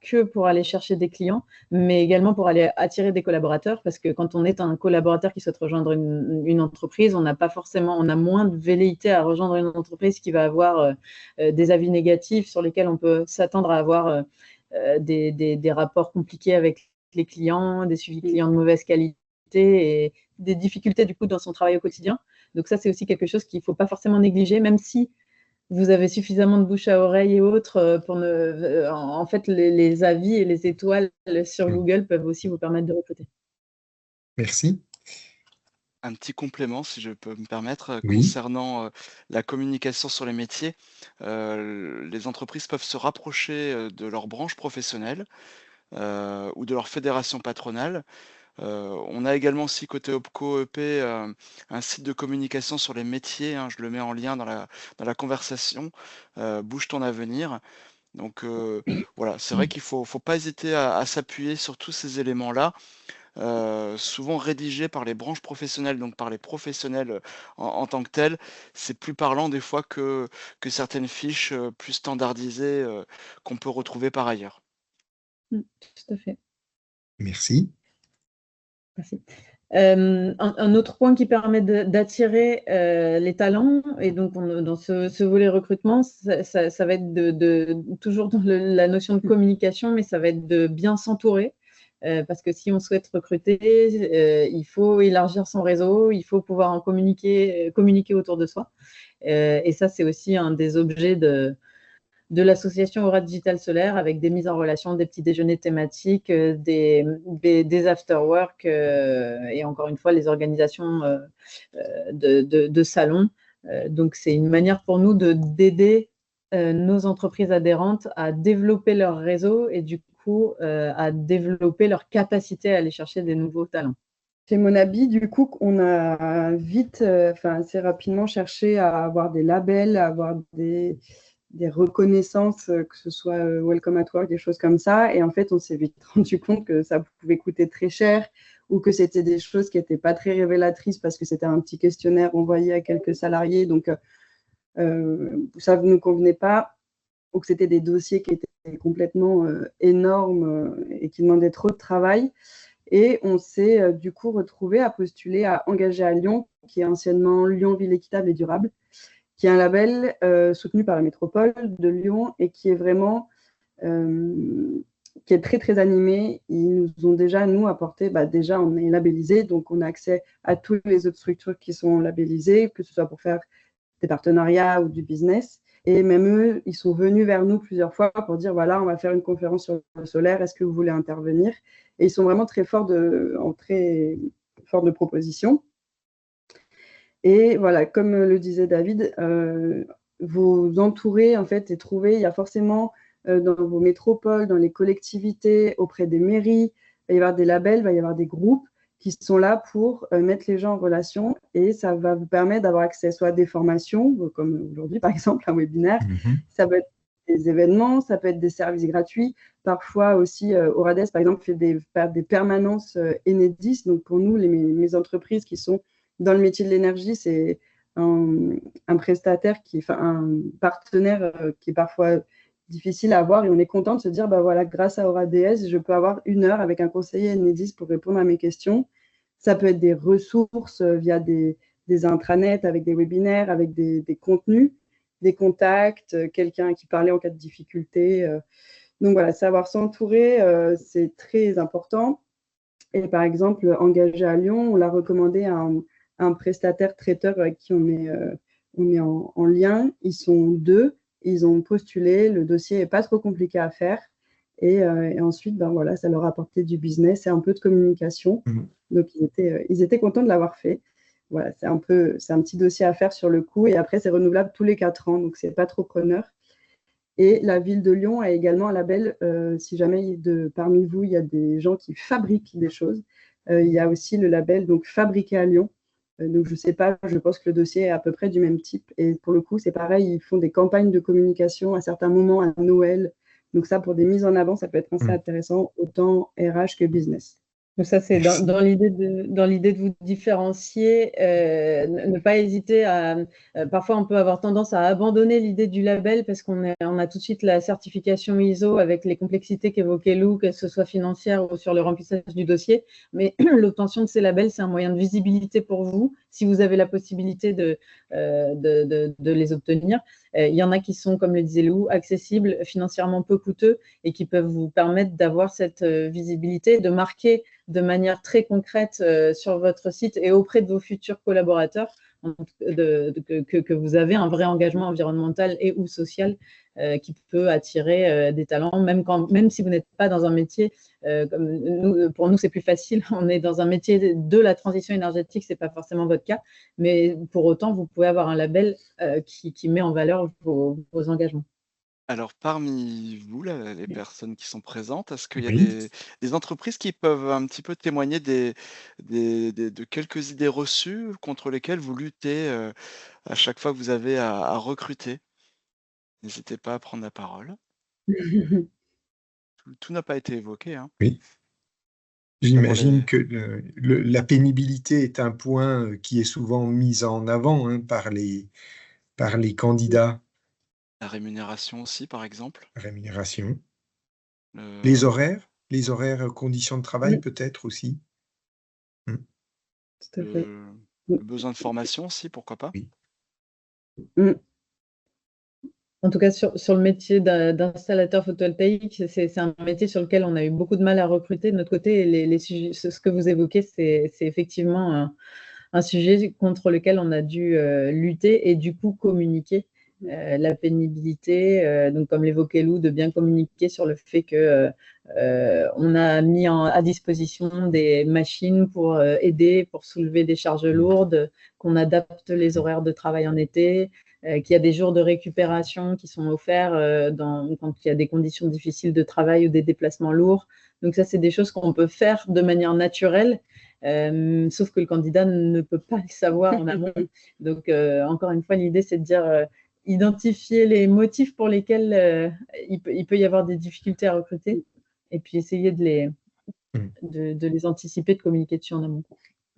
que pour aller chercher des clients, mais également pour aller attirer des collaborateurs, parce que quand on est un collaborateur qui souhaite rejoindre une entreprise, on a moins de velléité à rejoindre une entreprise qui va avoir des avis négatifs sur lesquels on peut s'attendre à avoir des rapports compliqués avec les clients, des suivis clients de mauvaise qualité et des difficultés du coup dans son travail au quotidien. Donc ça, c'est aussi quelque chose qu'il ne faut pas forcément négliger, même si vous avez suffisamment de bouche à oreille et autres pour ne… En fait, les avis et les étoiles sur Google peuvent aussi vous permettre de recruter. Merci. Un petit complément, si je peux me permettre, concernant la communication sur les métiers. Les entreprises peuvent se rapprocher de leur branche professionnelle ou de leur fédération patronale. On a également aussi côté OPCO EP un site de communication sur les métiers, je le mets en lien dans la conversation, Bouge ton avenir. Donc voilà, c'est vrai qu'il faut pas hésiter à s'appuyer sur tous ces éléments-là, souvent rédigés par les branches professionnelles, donc par les professionnels en tant que tels. C'est plus parlant des fois que certaines fiches plus standardisées qu'on peut retrouver par ailleurs. Tout à fait. Merci. Merci. Un autre point qui permet d'attirer les talents, et donc dans ce volet recrutement, ça va être toujours dans la notion de communication, mais ça va être de bien s'entourer, parce que si on souhaite recruter, il faut élargir son réseau, il faut pouvoir en communiquer autour de soi. Et ça, c'est aussi un des objets de l'association Aura Digital Solaire, avec des mises en relation, des petits déjeuners thématiques, des after-work et encore une fois, les organisations de salons. Donc, c'est une manière pour nous d'aider nos entreprises adhérentes à développer leur réseau et du coup coup, à développer leur capacité à aller chercher des nouveaux talents? Chez Monabi, du coup, on a vite, assez rapidement cherché à avoir des labels, à avoir des reconnaissances, que ce soit Welcome at Work, des choses comme ça. Et en fait, on s'est vite rendu compte que ça pouvait coûter très cher ou que c'était des choses qui n'étaient pas très révélatrices parce que c'était un petit questionnaire envoyé à quelques salariés. Donc, ça ne nous convenait pas, ou que c'était des dossiers qui étaient complètement énormes et qui demandaient trop de travail. Et on s'est du coup retrouvé à postuler à Engagé à Lyon, qui est anciennement Lyon Ville Équitable et Durable, qui est un label soutenu par la métropole de Lyon et qui est vraiment qui est très très animé. Ils nous ont déjà, nous, apporté, déjà on est labellisé, donc on a accès à toutes les autres structures qui sont labellisées, que ce soit pour faire des partenariats ou du business. Et même eux, ils sont venus vers nous plusieurs fois pour dire, voilà, on va faire une conférence sur le solaire, est-ce que vous voulez intervenir? Et ils sont vraiment très forts de propositions. Et voilà, comme le disait David, vous entourez en fait et trouver, il y a forcément dans vos métropoles, dans les collectivités, auprès des mairies, il va y avoir des labels, il va y avoir des groupes qui sont là pour mettre les gens en relation, et ça va vous permettre d'avoir accès soit à des formations, comme aujourd'hui par exemple un webinaire, ça peut être des événements, ça peut être des services gratuits, parfois aussi Orades par exemple fait des permanences Enedis, donc pour nous, mes entreprises qui sont dans le métier de l'énergie, c'est un prestataire, un partenaire qui est parfois difficile à avoir, et on est content de se dire, voilà, grâce à Orades, je peux avoir 1 heure avec un conseiller Enedis pour répondre à mes questions. Ça peut être des ressources via des intranets, avec des webinaires, avec des contenus, des contacts, quelqu'un qui parlait en cas de difficulté. Donc voilà, savoir s'entourer, c'est très important. Et par exemple, Engagé à Lyon, on l'a recommandé à un prestataire traiteur avec qui on est en lien. Ils sont 2, ils ont postulé, le dossier n'est pas trop compliqué à faire. Et ensuite, voilà, ça leur a apporté du business et un peu de communication. Donc, ils étaient contents de l'avoir fait. Voilà, c'est un petit dossier à faire sur le coup. Et après, c'est renouvelable tous les 4 ans, donc ce n'est pas trop preneur. Et la ville de Lyon a également un label, si jamais parmi vous, il y a des gens qui fabriquent des choses. Il y a aussi le label donc, Fabriqué à Lyon. Donc, je ne sais pas, je pense que le dossier est à peu près du même type. Et pour le coup, c'est pareil, ils font des campagnes de communication à certains moments, à Noël. Donc ça, pour des mises en avant, ça peut être assez intéressant, autant RH que business. Donc ça, c'est dans l'idée de vous différencier, ne pas hésiter à… parfois, on peut avoir tendance à abandonner l'idée du label parce qu'on a tout de suite la certification ISO avec les complexités qu'évoquait Lou, que ce soit financière ou sur le remplissage du dossier. Mais l'obtention de ces labels, c'est un moyen de visibilité pour vous, si vous avez la possibilité de les obtenir. Il y en a qui sont, comme le disait Lou, accessibles, financièrement peu coûteux et qui peuvent vous permettre d'avoir cette visibilité, de marquer de manière très concrète sur votre site et auprès de vos futurs collaborateurs que vous avez un vrai engagement environnemental et ou social qui peut attirer des talents, même si vous n'êtes pas dans un métier, pour nous c'est plus facile, on est dans un métier de la transition énergétique, ce n'est pas forcément votre cas, mais pour autant vous pouvez avoir un label qui met en valeur vos engagements. Alors, parmi vous, là, les personnes qui sont présentes, est-ce qu'il y a Oui. des entreprises qui peuvent un petit peu témoigner de quelques idées reçues contre lesquelles vous luttez à chaque fois que vous avez à recruter? N'hésitez pas à prendre la parole. Tout n'a pas été évoqué, hein. Oui. J'imagine que la pénibilité est un point qui est souvent mis en avant par les candidats. La rémunération aussi, par exemple. Rémunération. Le, Les horaires, conditions de travail peut-être aussi. Tout à fait. le besoin de formation aussi, pourquoi pas. Oui. En tout cas, sur le métier d'installateur photovoltaïque, c'est un métier sur lequel on a eu beaucoup de mal à recruter de notre côté. Et les sujets, ce que vous évoquez, c'est effectivement un sujet contre lequel on a dû lutter et du coup communiquer. La pénibilité, donc comme l'évoquait Lou, de bien communiquer sur le fait que on a mis à disposition des machines pour aider, pour soulever des charges lourdes, qu'on adapte les horaires de travail en été, qu'il y a des jours de récupération qui sont offerts quand il y a des conditions difficiles de travail ou des déplacements lourds. Donc ça, c'est des choses qu'on peut faire de manière naturelle, sauf que le candidat ne peut pas le savoir en amont. Donc, encore une fois, l'idée, c'est de dire identifier les motifs pour lesquels il peut y avoir des difficultés à recruter et puis essayer de les anticiper, de communiquer dessus en amont.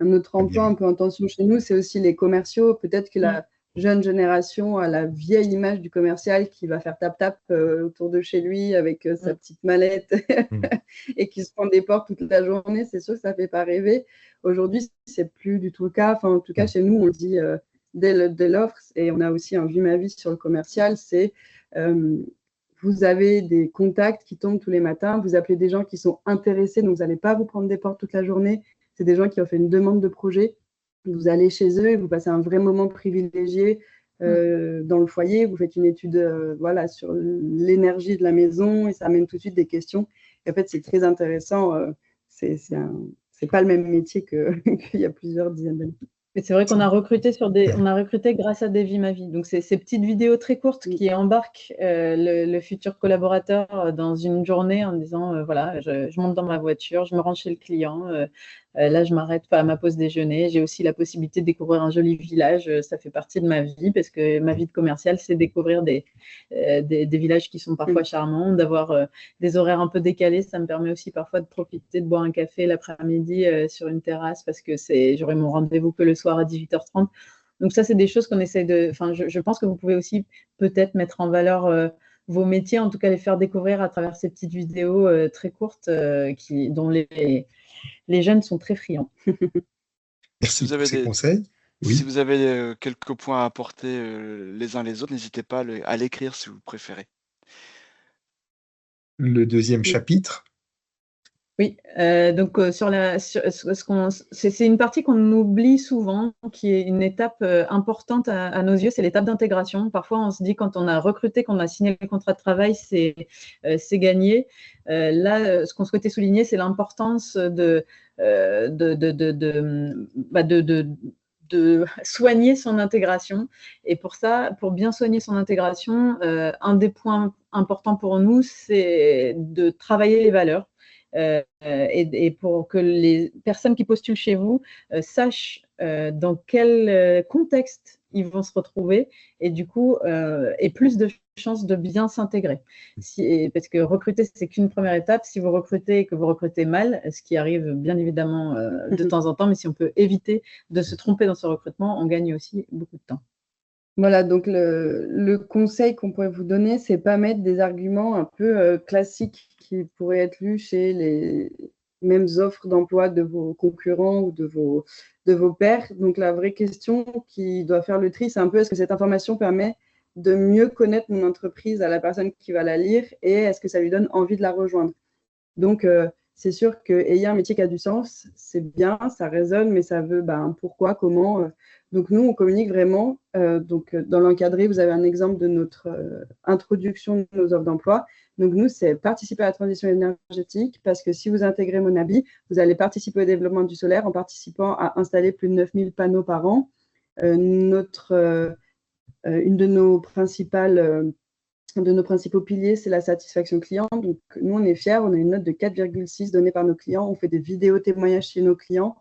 Un autre emploi un peu en tension chez nous, c'est aussi les commerciaux. Peut-être que la jeune génération a la vieille image du commercial qui va faire tap-tap autour de chez lui avec sa petite mallette et qui se prend des portes toute la journée. C'est sûr que ça ne fait pas rêver. Aujourd'hui, ce n'est plus du tout le cas. Enfin, en tout cas, chez nous, on le dit dès l'offre, et on a aussi un vu ma vie sur le commercial, c'est vous avez des contacts qui tombent tous les matins, vous appelez des gens qui sont intéressés, donc vous n'allez pas vous prendre des portes toute la journée. C'est des gens qui ont fait une demande de projet. Vous allez chez eux et vous passez un vrai moment privilégié dans le foyer. Vous faites une étude sur l'énergie de la maison et ça amène tout de suite des questions. Et en fait, c'est très intéressant. C'est pas le même métier qu'il y a plusieurs dizaines d'années. Mais c'est vrai qu'on a recruté grâce à Des Vies Ma Vie. Donc, c'est ces petites vidéos très courtes qui embarquent le futur collaborateur dans une journée en disant voilà, je monte dans ma voiture, je me rends chez le client, là, je m'arrête pas à ma pause déjeuner. J'ai aussi la possibilité de découvrir un joli village. Ça fait partie de ma vie parce que ma vie de commercial, c'est découvrir des villages qui sont parfois charmants, d'avoir des horaires un peu décalés. Ça me permet aussi parfois de profiter de boire un café l'après-midi sur une terrasse parce que j'aurai mon rendez-vous que le soir à 18h30. Donc ça, c'est des choses qu'on essaie de… Enfin, je pense que vous pouvez aussi peut-être mettre en valeur vos métiers, en tout cas les faire découvrir à travers ces petites vidéos très courtes dont les jeunes sont très friands. Merci pour ces conseils. Oui. Si vous avez quelques points à apporter les uns les autres, n'hésitez pas à l'écrire si vous préférez. Le deuxième chapitre. Oui, donc c'est une partie qu'on oublie souvent, qui est une étape importante à nos yeux, c'est l'étape d'intégration. Parfois, on se dit quand on a recruté, qu'on a signé le contrat de travail, c'est gagné. Là, ce qu'on souhaitait souligner, c'est l'importance de soigner son intégration. Et pour ça, pour bien soigner son intégration, un des points importants pour nous, c'est de travailler les valeurs. Et pour que les personnes qui postulent chez vous sachent dans quel contexte ils vont se retrouver et du coup aient plus de chances de bien s'intégrer. Parce que recruter, c'est qu'une première étape. Si vous recrutez et que vous recrutez mal, ce qui arrive bien évidemment de temps en temps, mais si on peut éviter de se tromper dans ce recrutement, on gagne aussi beaucoup de temps. Voilà, donc le conseil qu'on pourrait vous donner, c'est pas mettre des arguments un peu classiques qui pourraient être lus chez les mêmes offres d'emploi de vos concurrents ou de vos pairs. Donc la vraie question qui doit faire le tri, c'est un peu est-ce que cette information permet de mieux connaître mon entreprise à la personne qui va la lire et est-ce que ça lui donne envie de la rejoindre. Donc c'est sûr qu'ayant un métier qui a du sens, c'est bien, ça résonne, mais ça veut pourquoi, comment. Donc nous, on communique vraiment. Dans l'encadré, vous avez un exemple de notre introduction de nos offres d'emploi. Donc nous, c'est participer à la transition énergétique parce que si vous intégrez Monabi, vous allez participer au développement du solaire en participant à installer plus de 9000 panneaux par an. Une de nos principaux piliers, c'est la satisfaction client. Donc, nous, on est fiers. On a une note de 4,6 donnée par nos clients. On fait des vidéos témoignages chez nos clients.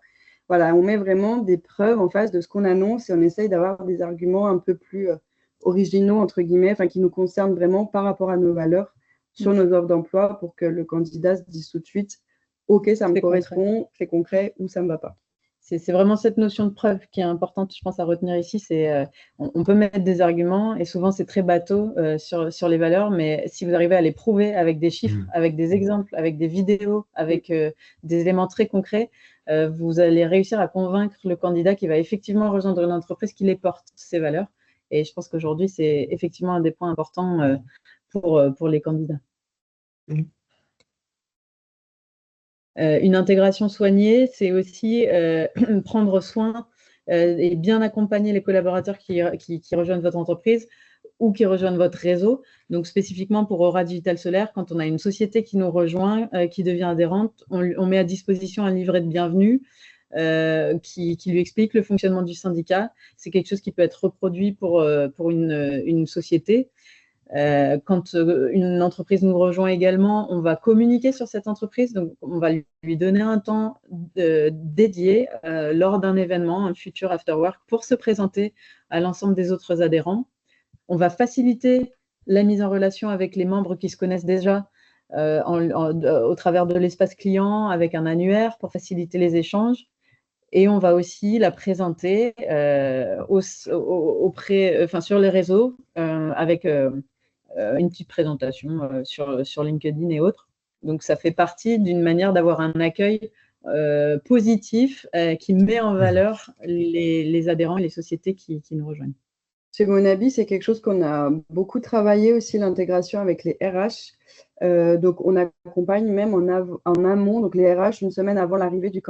Voilà, on met vraiment des preuves en face de ce qu'on annonce et on essaye d'avoir des arguments un peu plus originaux, entre guillemets, qui nous concernent vraiment par rapport à nos valeurs sur nos offres d'emploi pour que le candidat se dise tout de suite « Ok, ça me correspond, c'est concret ou ça ne me va pas ». C'est vraiment cette notion de preuve qui est importante, je pense, à retenir ici. C'est on peut mettre des arguments et souvent c'est très bateau sur les valeurs, mais si vous arrivez à les prouver avec des chiffres, avec des exemples, avec des vidéos, avec des éléments très concrets, vous allez réussir à convaincre le candidat qui va effectivement rejoindre une entreprise qui les porte, ces valeurs. Et je pense qu'aujourd'hui, c'est effectivement un des points importants pour les candidats. Une intégration soignée, c'est aussi prendre soin et bien accompagner les collaborateurs qui rejoignent votre entreprise ou qui rejoignent votre réseau. Donc, spécifiquement pour Aura Digital Solaire, quand on a une société qui nous rejoint, qui devient adhérente, on met à disposition un livret de bienvenue qui lui explique le fonctionnement du syndicat. C'est quelque chose qui peut être reproduit pour une société. Quand une entreprise nous rejoint également, on va communiquer sur cette entreprise, donc on va lui donner un temps dédié lors d'un événement, un futur after work, pour se présenter à l'ensemble des autres adhérents. On va faciliter la mise en relation avec les membres qui se connaissent déjà au travers de l'espace client, avec un annuaire pour faciliter les échanges. Et on va aussi la présenter sur les réseaux avec une petite présentation sur LinkedIn et autres. Donc, ça fait partie d'une manière d'avoir un accueil positif qui met en valeur les adhérents et les sociétés qui nous rejoignent. Chez Monabi, c'est quelque chose qu'on a beaucoup travaillé aussi, l'intégration avec les RH. Donc, on accompagne même en amont, donc les RH, une semaine avant l'arrivée du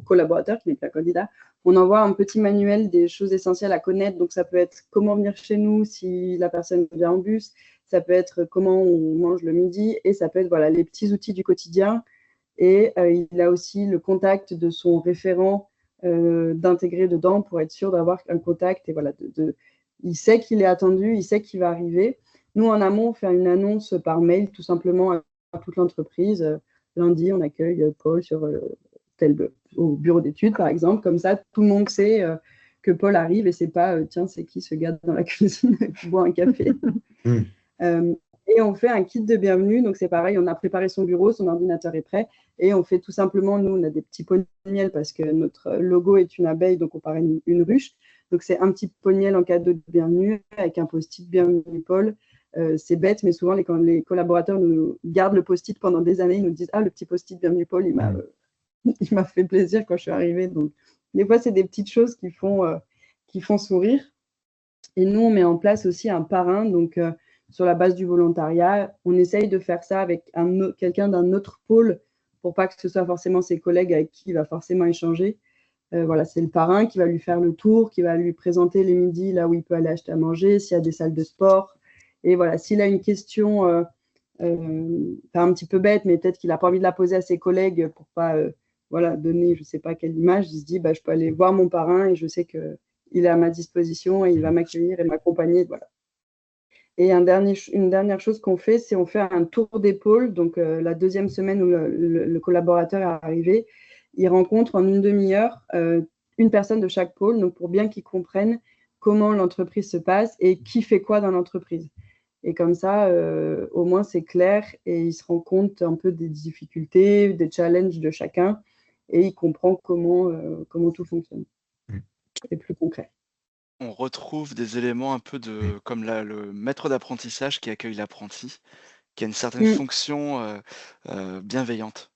collaborateur qui n'est pas candidat. On envoie un petit manuel des choses essentielles à connaître. Donc, ça peut être comment venir chez nous si la personne vient en bus. Ça peut être comment on mange le midi. Et ça peut être les petits outils du quotidien. Et il a aussi le contact de son référent d'intégrer dedans pour être sûr d'avoir un contact. Et il sait qu'il est attendu, il sait qu'il va arriver. Nous, en amont, on fait une annonce par mail, tout simplement à toute l'entreprise. Lundi, on accueille Paul au bureau d'études, par exemple. Comme ça, tout le monde sait que Paul arrive et c'est pas tiens, c'est qui ce gars dans la cuisine qui boit un café. Et on fait un kit de bienvenue. Donc, c'est pareil, on a préparé son bureau, son ordinateur est prêt. Et on fait tout simplement, nous, on a des petits pots de miel parce que notre logo est une abeille, donc on parraine une ruche. Donc, c'est un petit pot de miel en cadeau de bienvenue avec un post-it bienvenue Paul. C'est bête, mais souvent, quand les collaborateurs nous gardent le post-it pendant des années, ils nous disent « Ah, le petit post-it bienvenue Paul, il m'a fait plaisir quand je suis arrivée. » Donc, des fois, c'est des petites choses qui font sourire. Et nous, on met en place aussi un parrain. Donc, sur la base du volontariat, on essaye de faire ça avec quelqu'un d'un autre pôle pour pas que ce soit forcément ses collègues avec qui il va forcément échanger. C'est le parrain qui va lui faire le tour, qui va lui présenter les midis là où il peut aller acheter à manger, s'il y a des salles de sport. Et s'il a une question un petit peu bête, mais peut-être qu'il n'a pas envie de la poser à ses collègues pour pas donner je ne sais pas quelle image, il se dit je peux aller voir mon parrain et je sais qu'il est à ma disposition et il va m'accueillir et m'accompagner. Et une dernière chose qu'on fait, c'est on fait un tour d'épaule. Donc, la deuxième semaine où le collaborateur est arrivé, il rencontre en une demi-heure une personne de chaque pôle, donc pour bien qu'ils comprennent comment l'entreprise se passe et qui fait quoi dans l'entreprise. Et comme ça, au moins, c'est clair et il se rend compte un peu des difficultés, des challenges de chacun et il comprend comment tout fonctionne. C'est plus concret. On retrouve des éléments un peu comme le maître d'apprentissage qui accueille l'apprenti, qui a une certaine fonction bienveillante.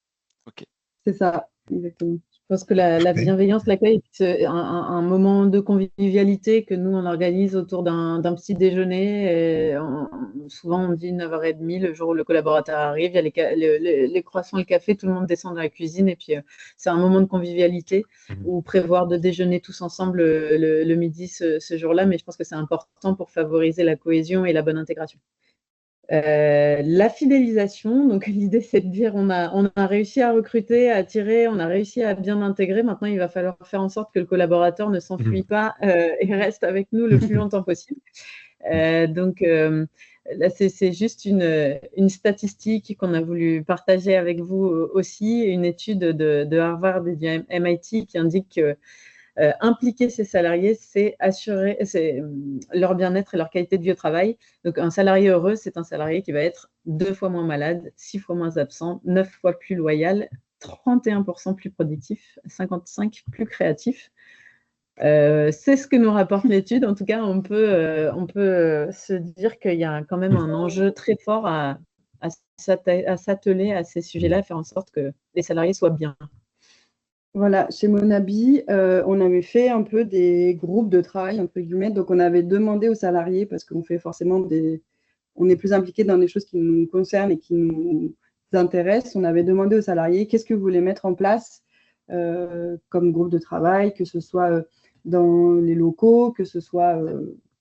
Ok. C'est ça, exactement. Je pense que la bienveillance, l'accueil, c'est un moment de convivialité que nous, on organise autour d'un petit déjeuner. Et souvent, on dit 9h30, le jour où le collaborateur arrive, il y a les croissants, le café, tout le monde descend dans la cuisine. Et puis, c'est un moment de convivialité où prévoir de déjeuner tous ensemble le midi ce jour-là. Mais je pense que c'est important pour favoriser la cohésion et la bonne intégration. La fidélisation, donc l'idée c'est de dire on a réussi à recruter, à attirer, on a réussi à bien intégrer, maintenant il va falloir faire en sorte que le collaborateur ne s'enfuit pas et reste avec nous le plus longtemps possible. Donc là c'est juste une statistique qu'on a voulu partager avec vous aussi, une étude de Harvard et du MIT qui indique que impliquer ses salariés, c'est assurer leur bien-être et leur qualité de vie au travail. Donc, un salarié heureux, c'est un salarié qui va être 2 fois moins malade, 6 fois moins absent, 9 fois plus loyal, 31% plus productif, 55% plus créatif. C'est ce que nous rapporte l'étude. En tout cas, on peut se dire qu'il y a quand même un enjeu très fort à s'atteler à ces sujets-là, à faire en sorte que les salariés soient bien. Voilà, chez Monabi, on avait fait un peu des groupes de travail, entre guillemets. Donc, on avait demandé aux salariés, parce qu'on fait forcément on est plus impliqué dans des choses qui nous concernent et qui nous intéressent. On avait demandé aux salariés qu'est-ce que vous voulez mettre en place comme groupe de travail, que ce soit dans les locaux, que ce soit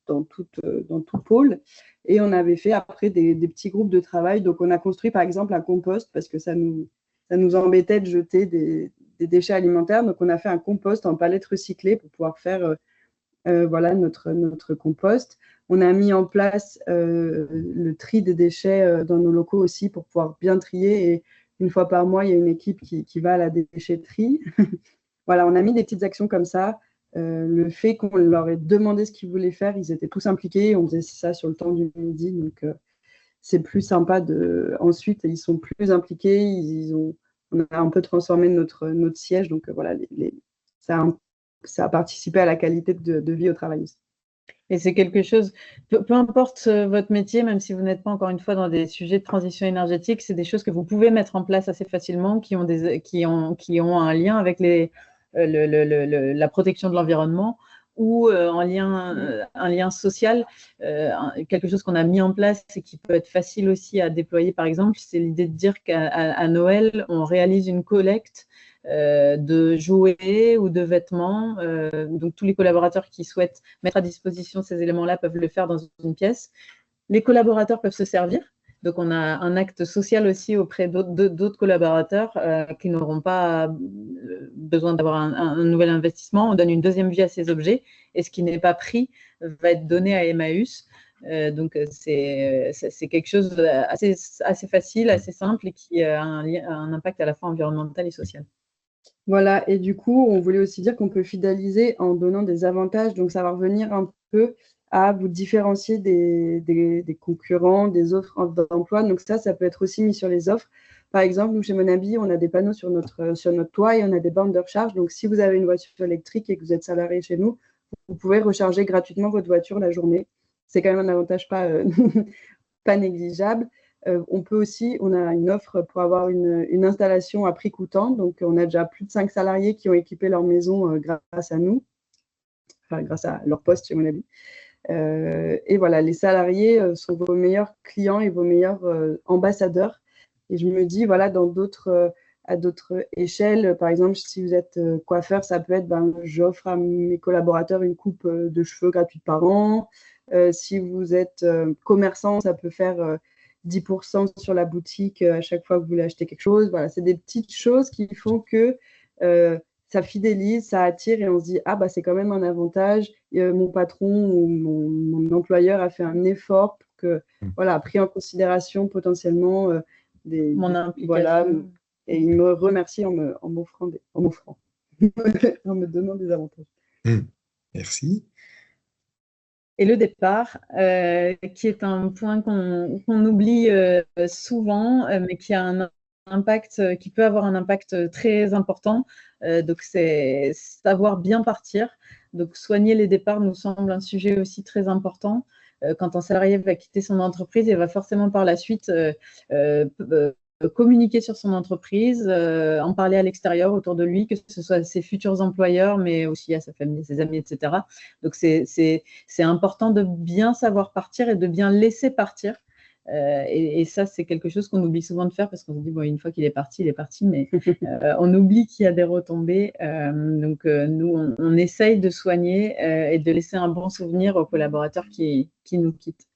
dans tout pôle. Et on avait fait après des petits groupes de travail. Donc, on a construit, par exemple, un compost parce que ça nous embêtait de jeter déchets alimentaires. Donc, on a fait un compost en palettes recyclées pour pouvoir faire voilà, notre compost. On a mis en place le tri des déchets dans nos locaux aussi pour pouvoir bien trier. Et une fois par mois, il y a une équipe qui va à la déchetterie. Voilà, on a mis des petites actions comme ça. Le fait qu'on leur ait demandé ce qu'ils voulaient faire, ils étaient tous impliqués. On faisait ça sur le temps du midi. Donc, c'est plus sympa ensuite, ils sont plus impliqués. On a un peu transformé notre siège. Donc, voilà, ça a participé à la qualité de vie au travail aussi. Et c'est quelque chose, peu importe votre métier, même si vous n'êtes pas encore une fois dans des sujets de transition énergétique, c'est des choses que vous pouvez mettre en place assez facilement, qui ont un lien avec la protection de l'environnement ou un lien social. Quelque chose qu'on a mis en place et qui peut être facile aussi à déployer, par exemple, c'est l'idée de dire qu'à Noël, on réalise une collecte de jouets ou de vêtements. Donc, tous les collaborateurs qui souhaitent mettre à disposition ces éléments-là peuvent le faire dans une pièce. Les collaborateurs peuvent se servir. Donc, on a un acte social aussi auprès d'autres collaborateurs qui n'auront pas besoin d'avoir un nouvel investissement. On donne une deuxième vie à ces objets et ce qui n'est pas pris va être donné à Emmaüs. Donc, c'est quelque chose assez facile, assez simple et qui a un impact à la fois environnemental et social. Voilà, et du coup, on voulait aussi dire qu'on peut fidéliser en donnant des avantages. Donc, ça va revenir un peu à vous différencier des concurrents, des offres d'emploi. Donc, ça peut être aussi mis sur les offres. Par exemple, nous, chez Monabi, on a des panneaux sur notre toit et on a des bornes de recharge. Donc, si vous avez une voiture électrique et que vous êtes salarié chez nous, vous pouvez recharger gratuitement votre voiture la journée. C'est quand même un avantage pas négligeable. On a une offre pour avoir une installation à prix coûtant. Donc, on a déjà plus de 5 salariés qui ont équipé leur maison grâce à nous, enfin, grâce à leur poste chez Monabi. Et voilà, les salariés sont vos meilleurs clients et vos meilleurs ambassadeurs. Et je me dis, voilà, à d'autres échelles, par exemple, si vous êtes coiffeur, ça peut être, j'offre à mes collaborateurs une coupe de cheveux gratuite par an. Si vous êtes commerçant, ça peut faire 10% sur la boutique à chaque fois que vous voulez acheter quelque chose. Voilà, c'est des petites choses qui font que ça fidélise, ça attire et on se dit « Ah, c'est quand même un avantage. Mon patron ou mon employeur a fait un effort pour que, voilà, a pris en considération potentiellement mon implication. Voilà, et il me remercie en m'offrant, en me donnant des avantages. Merci. Et le départ, qui est un point qu'on oublie souvent, mais qui a un impact, qui peut avoir un impact très important. Donc, c'est savoir bien partir. Donc, soigner les départs nous semble un sujet aussi très important. Quand un salarié va quitter son entreprise, il va forcément par la suite communiquer sur son entreprise, en parler à l'extérieur autour de lui, que ce soit à ses futurs employeurs, mais aussi à sa famille, ses amis, etc. Donc, c'est important de bien savoir partir et de bien laisser partir. Et ça, c'est quelque chose qu'on oublie souvent de faire parce qu'on se dit, une fois qu'il est parti, mais on oublie qu'il y a des retombées. Donc, nous, on essaye de soigner et de laisser un bon souvenir aux collaborateurs qui nous quittent.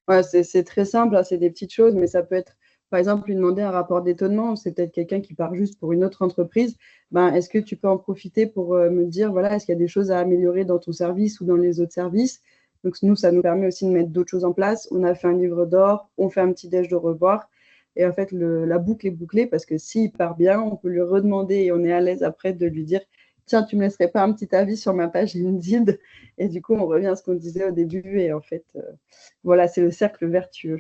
Ouais, c'est très simple, hein, c'est des petites choses, mais ça peut être, par exemple, lui demander un rapport d'étonnement. C'est peut-être quelqu'un qui part juste pour une autre entreprise. Est-ce que tu peux en profiter pour me dire, voilà, est-ce qu'il y a des choses à améliorer dans ton service ou dans les autres services? Donc, nous, ça nous permet aussi de mettre d'autres choses en place. On a fait un livre d'or, on fait un petit déj de revoir. Et en fait, la boucle est bouclée parce que s'il part bien, on peut lui redemander et on est à l'aise après de lui dire « Tiens, tu ne me laisserais pas un petit avis sur ma page LinkedIn ?» Et du coup, on revient à ce qu'on disait au début. Et en fait, voilà, c'est le cercle vertueux.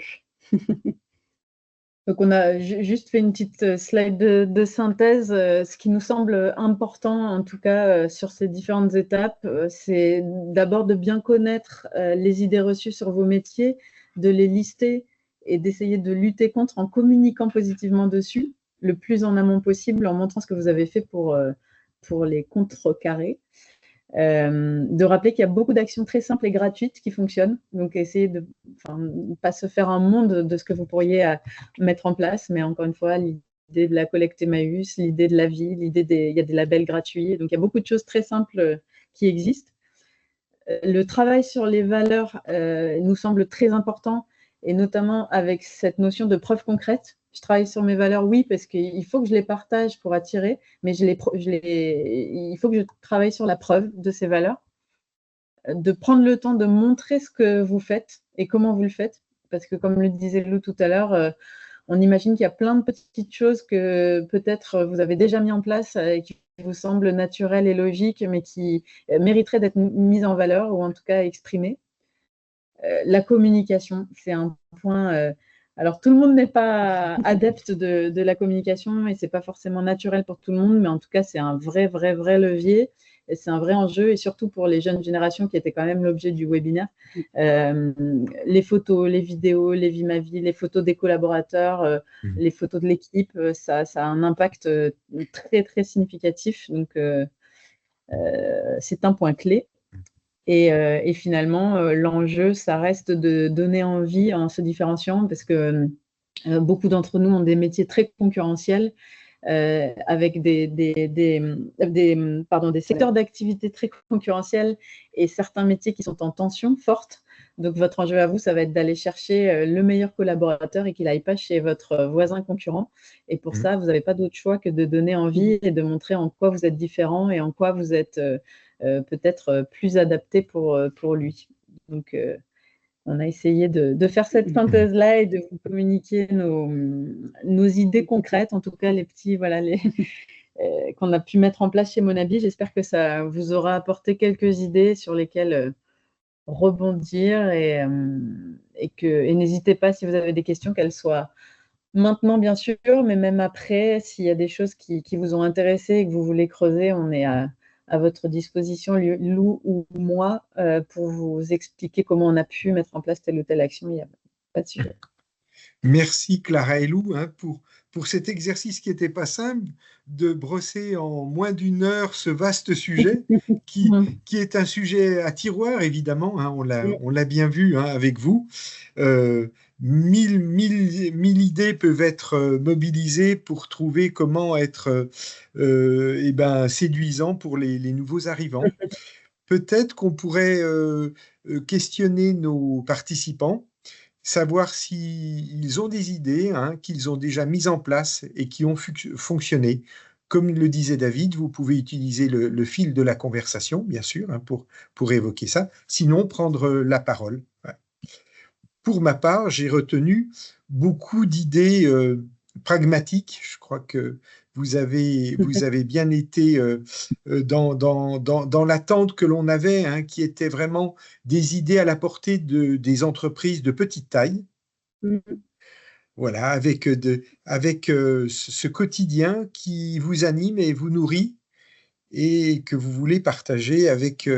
Donc, on a juste fait une petite slide de synthèse. Ce qui nous semble important, en tout cas, sur ces différentes étapes, c'est d'abord de bien connaître les idées reçues sur vos métiers, de les lister et d'essayer de lutter contre en communiquant positivement dessus, le plus en amont possible, en montrant ce que vous avez fait pour les contrecarrer. De rappeler qu'il y a beaucoup d'actions très simples et gratuites qui fonctionnent. Donc, essayez de ne pas se faire un monde de ce que vous pourriez mettre en place. Mais encore une fois, l'idée de la collecte Emmaüs, l'idée de la vie, il y a des labels gratuits. Donc, il y a beaucoup de choses très simples qui existent. Le travail sur les valeurs nous semble très important, et notamment avec cette notion de preuve concrète, je travaille sur mes valeurs, oui, parce qu'il faut que je les partage pour attirer, mais il faut que je travaille sur la preuve de ces valeurs, de prendre le temps de montrer ce que vous faites et comment vous le faites. Parce que comme le disait Lou tout à l'heure, on imagine qu'il y a plein de petites choses que peut-être vous avez déjà mis en place et qui vous semblent naturelles et logiques, mais qui mériteraient d'être mises en valeur ou en tout cas exprimées. La communication, c'est un point. Alors, tout le monde n'est pas adepte de la communication et c'est pas forcément naturel pour tout le monde, mais en tout cas, c'est un vrai levier et c'est un vrai enjeu, et surtout pour les jeunes générations qui étaient quand même l'objet du webinaire. Les photos, les vidéos, les vies ma vie, les photos des collaborateurs, les photos de l'équipe, ça a un impact très significatif. Donc, c'est un point clé. Et finalement, l'enjeu, ça reste de donner envie en se différenciant, parce que beaucoup d'entre nous ont des métiers très concurrentiels, avec des secteurs d'activité très concurrentiels et certains métiers qui sont en tension forte. Donc, votre enjeu à vous, ça va être d'aller chercher le meilleur collaborateur et qu'il n'aille pas chez votre voisin concurrent. Et pour ça, vous n'avez pas d'autre choix que de donner envie et de montrer en quoi vous êtes différent et en quoi vous êtes peut-être plus adapté pour lui. Donc, on a essayé de faire cette synthèse-là et de vous communiquer nos idées concrètes, en tout cas les petits, voilà, qu'on a pu mettre en place chez Monabi. J'espère que ça vous aura apporté quelques idées sur lesquelles rebondir, et n'hésitez pas, si vous avez des questions, qu'elles soient maintenant bien sûr, mais même après, s'il y a des choses qui vous ont intéressé et que vous voulez creuser, on est à votre disposition, Lou ou moi, pour vous expliquer comment on a pu mettre en place telle ou telle action. Il n'y a pas de sujet. Merci Clara et Lou pour cet exercice qui n'était pas simple, de brosser en moins d'une heure ce vaste sujet qui est un sujet à tiroir, évidemment, on l'a bien vu avec vous. 1000 idées peuvent être mobilisées pour trouver comment être séduisant pour les nouveaux arrivants. Peut-être qu'on pourrait questionner nos participants, savoir s'ils ont des idées qu'ils ont déjà mises en place et qui ont fonctionné. Comme le disait David, vous pouvez utiliser le fil de la conversation, bien sûr, pour évoquer ça. Sinon, prendre la parole. Ouais. Pour ma part, j'ai retenu beaucoup d'idées pragmatiques. Je crois que vous avez bien été dans l'attente que l'on avait, qui était vraiment des idées à la portée des entreprises de petite taille. Voilà, avec ce quotidien qui vous anime et vous nourrit et que vous voulez partager avec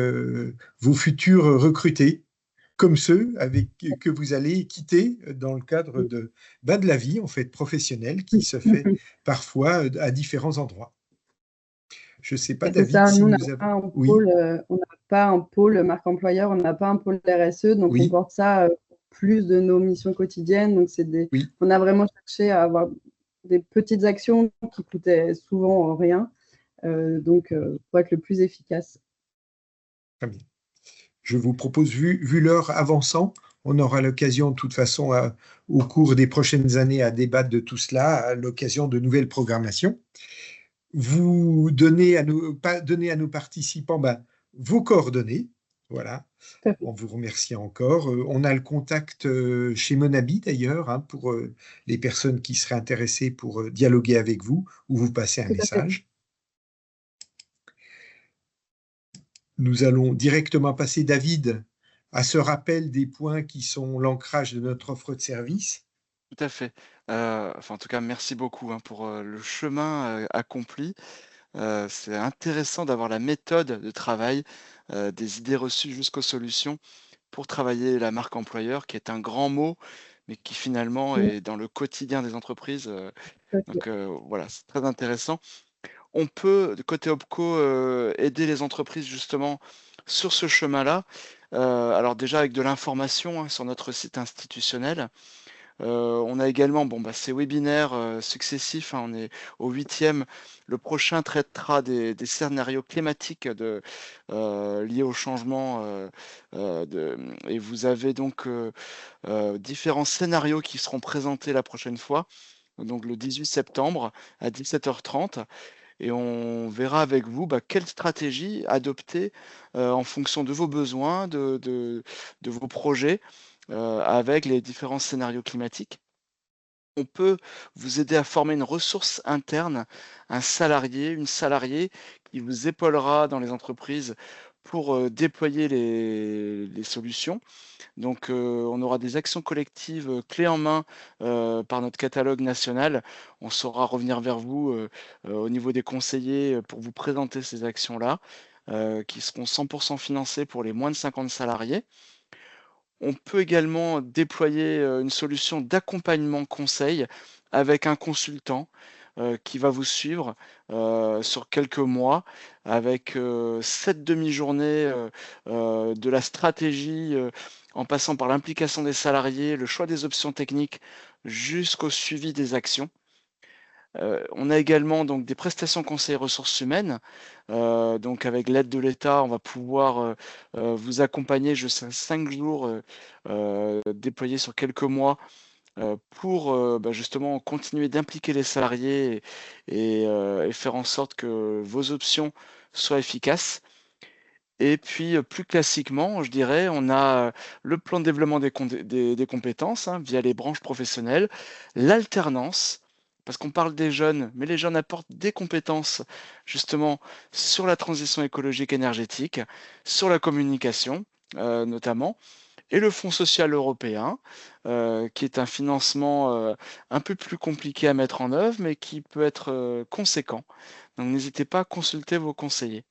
vos futurs recrutés, comme ceux que vous allez quitter dans le cadre de la vie en fait professionnelle qui se fait parfois à différents endroits. Je ne sais pas, David, ça, si nous, nous avons... on n'a pas un pôle marque employeur, on n'a pas un pôle RSE, donc on porte ça plus de nos missions quotidiennes. Donc on a vraiment cherché à avoir des petites actions qui coûtaient souvent rien, pour être le plus efficace. Très bien. Je vous propose, vu l'heure avançant, on aura l'occasion de toute façon au cours des prochaines années à débattre de tout cela, à l'occasion de nouvelles programmations. Vous donnez à nos participants vos coordonnées. Voilà. On vous remercie encore. On a le contact chez Monabi d'ailleurs, pour les personnes qui seraient intéressées pour dialoguer avec vous ou vous passer un message. Nous allons directement passer, David, à ce rappel des points qui sont l'ancrage de notre offre de service. Tout à fait. En tout cas, merci beaucoup pour le chemin accompli. C'est intéressant d'avoir la méthode de travail, des idées reçues jusqu'aux solutions pour travailler la marque employeur, qui est un grand mot, mais qui finalement est dans le quotidien des entreprises. Donc voilà, c'est très intéressant. On peut, de côté OPCO, aider les entreprises justement sur ce chemin-là. Alors déjà avec de l'information sur notre site institutionnel. On a également ces webinaires successifs, on est au 8e. Le prochain traitera des scénarios climatiques liés au changement. Et vous avez donc différents scénarios qui seront présentés la prochaine fois. donc le 18 septembre à 17h30. Et on verra avec vous quelle stratégie adopter en fonction de vos besoins, de vos projets, avec les différents scénarios climatiques. On peut vous aider à former une ressource interne, un salarié, une salariée qui vous épaulera dans les entreprises pour déployer les solutions. Donc, on aura des actions collectives clés en main par notre catalogue national. On saura revenir vers vous au niveau des conseillers pour vous présenter ces actions-là, qui seront 100% financées pour les moins de 50 salariés. On peut également déployer une solution d'accompagnement conseil avec un consultant qui va vous suivre sur quelques mois avec 7 demi-journées de la stratégie en passant par l'implication des salariés, le choix des options techniques jusqu'au suivi des actions. On a également donc des prestations conseil ressources humaines. Donc avec l'aide de l'État, on va pouvoir vous accompagner jusqu'à 5 jours déployés sur quelques mois pour justement continuer d'impliquer les salariés et faire en sorte que vos options soient efficaces. Et puis plus classiquement, je dirais, on a le plan de développement des compétences via les branches professionnelles, l'alternance, parce qu'on parle des jeunes, mais les jeunes apportent des compétences justement sur la transition écologique énergétique, sur la communication notamment, et le Fonds social européen, qui est un financement un peu plus compliqué à mettre en œuvre, mais qui peut être conséquent. Donc n'hésitez pas à consulter vos conseillers.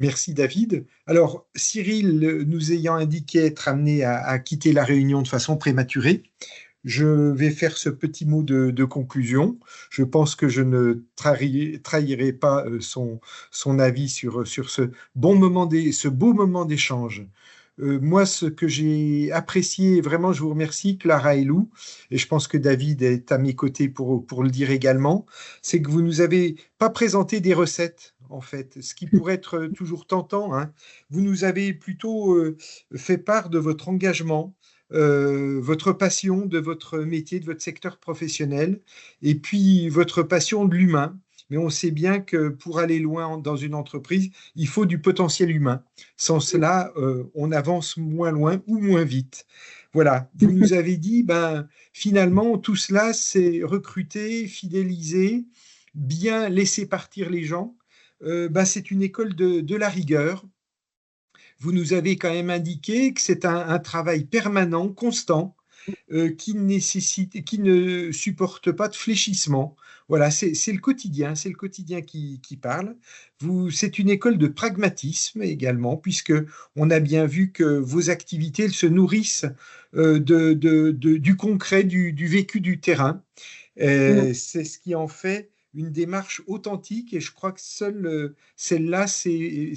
Merci David. Alors Cyril, nous ayant indiqué être amené à quitter la réunion de façon prématurée, je vais faire ce petit mot de conclusion. Je pense que je ne trahirai pas son avis sur ce beau moment d'échange. Moi, ce que j'ai apprécié, vraiment, je vous remercie, Clara et Lou, et je pense que David est à mes côtés pour le dire également, c'est que vous nous avez pas présenté des recettes, en fait, ce qui pourrait être toujours tentant, hein. Vous nous avez plutôt fait part de votre engagement, votre passion de votre métier, de votre secteur professionnel, et puis votre passion de l'humain. Mais on sait bien que pour aller loin dans une entreprise, il faut du potentiel humain. Sans cela, on avance moins loin ou moins vite. Voilà, vous nous avez dit, finalement, tout cela, c'est recruter, fidéliser, bien laisser partir les gens. C'est une école de la rigueur. Vous nous avez quand même indiqué que c'est un travail permanent, constant, qui ne supporte pas de fléchissement. Voilà, c'est le quotidien qui parle. C'est une école de pragmatisme également, puisque on a bien vu que vos activités elles se nourrissent du concret, du vécu du terrain. C'est ce qui en fait une démarche authentique, et je crois que seule celle-là, c'est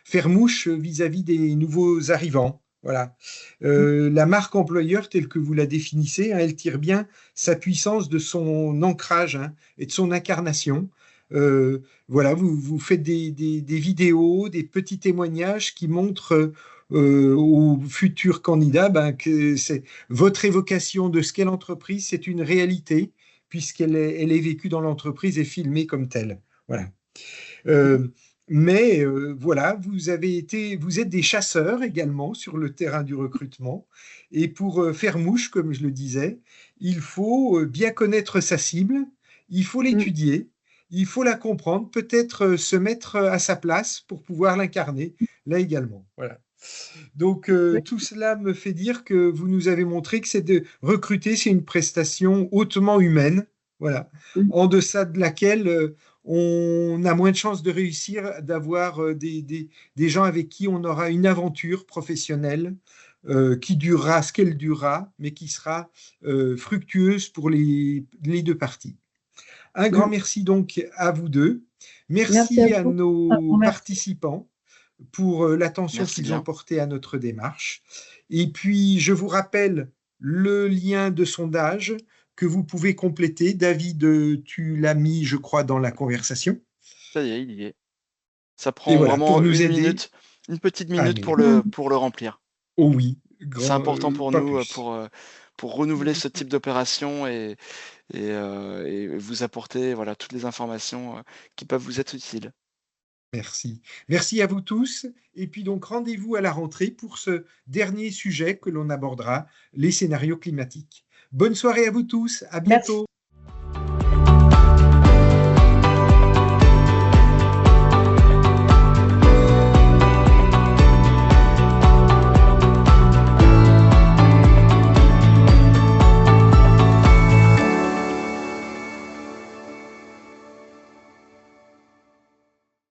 faire mouche vis-à-vis des nouveaux arrivants. Voilà. La marque employeur, telle que vous la définissez, elle tire bien sa puissance de son ancrage et de son incarnation. Voilà, vous faites des vidéos, des petits témoignages qui montrent aux futurs candidats que c'est votre évocation de ce qu'est l'entreprise, c'est une réalité puisqu'elle est vécue dans l'entreprise et filmée comme telle. Voilà. Mais voilà, vous êtes des chasseurs également sur le terrain du recrutement. Et pour faire mouche, comme je le disais, il faut bien connaître sa cible, il faut l'étudier, il faut la comprendre, peut-être se mettre à sa place pour pouvoir l'incarner, là également. Voilà. Donc, tout cela me fait dire que vous nous avez montré que recruter, c'est une prestation hautement humaine, voilà, en deçà de laquelle on a moins de chances de réussir, d'avoir des gens avec qui on aura une aventure professionnelle qui durera ce qu'elle durera, mais qui sera fructueuse pour les deux parties. Un grand merci donc à vous deux. Merci à nos participants pour l'attention qu'ils ont portée à notre démarche. Et puis, je vous rappelle le lien de sondage que vous pouvez compléter. David, tu l'as mis, je crois, dans la conversation. Ça y est, il y est. Ça prend vraiment une petite minute pour le remplir. Oh oui. C'est important pour nous, pour renouveler ce type d'opération et vous apporter voilà, toutes les informations qui peuvent vous être utiles. Merci. Merci à vous tous. Et puis donc, rendez-vous à la rentrée pour ce dernier sujet que l'on abordera, les scénarios climatiques. Bonne soirée à vous tous. À bientôt. Merci.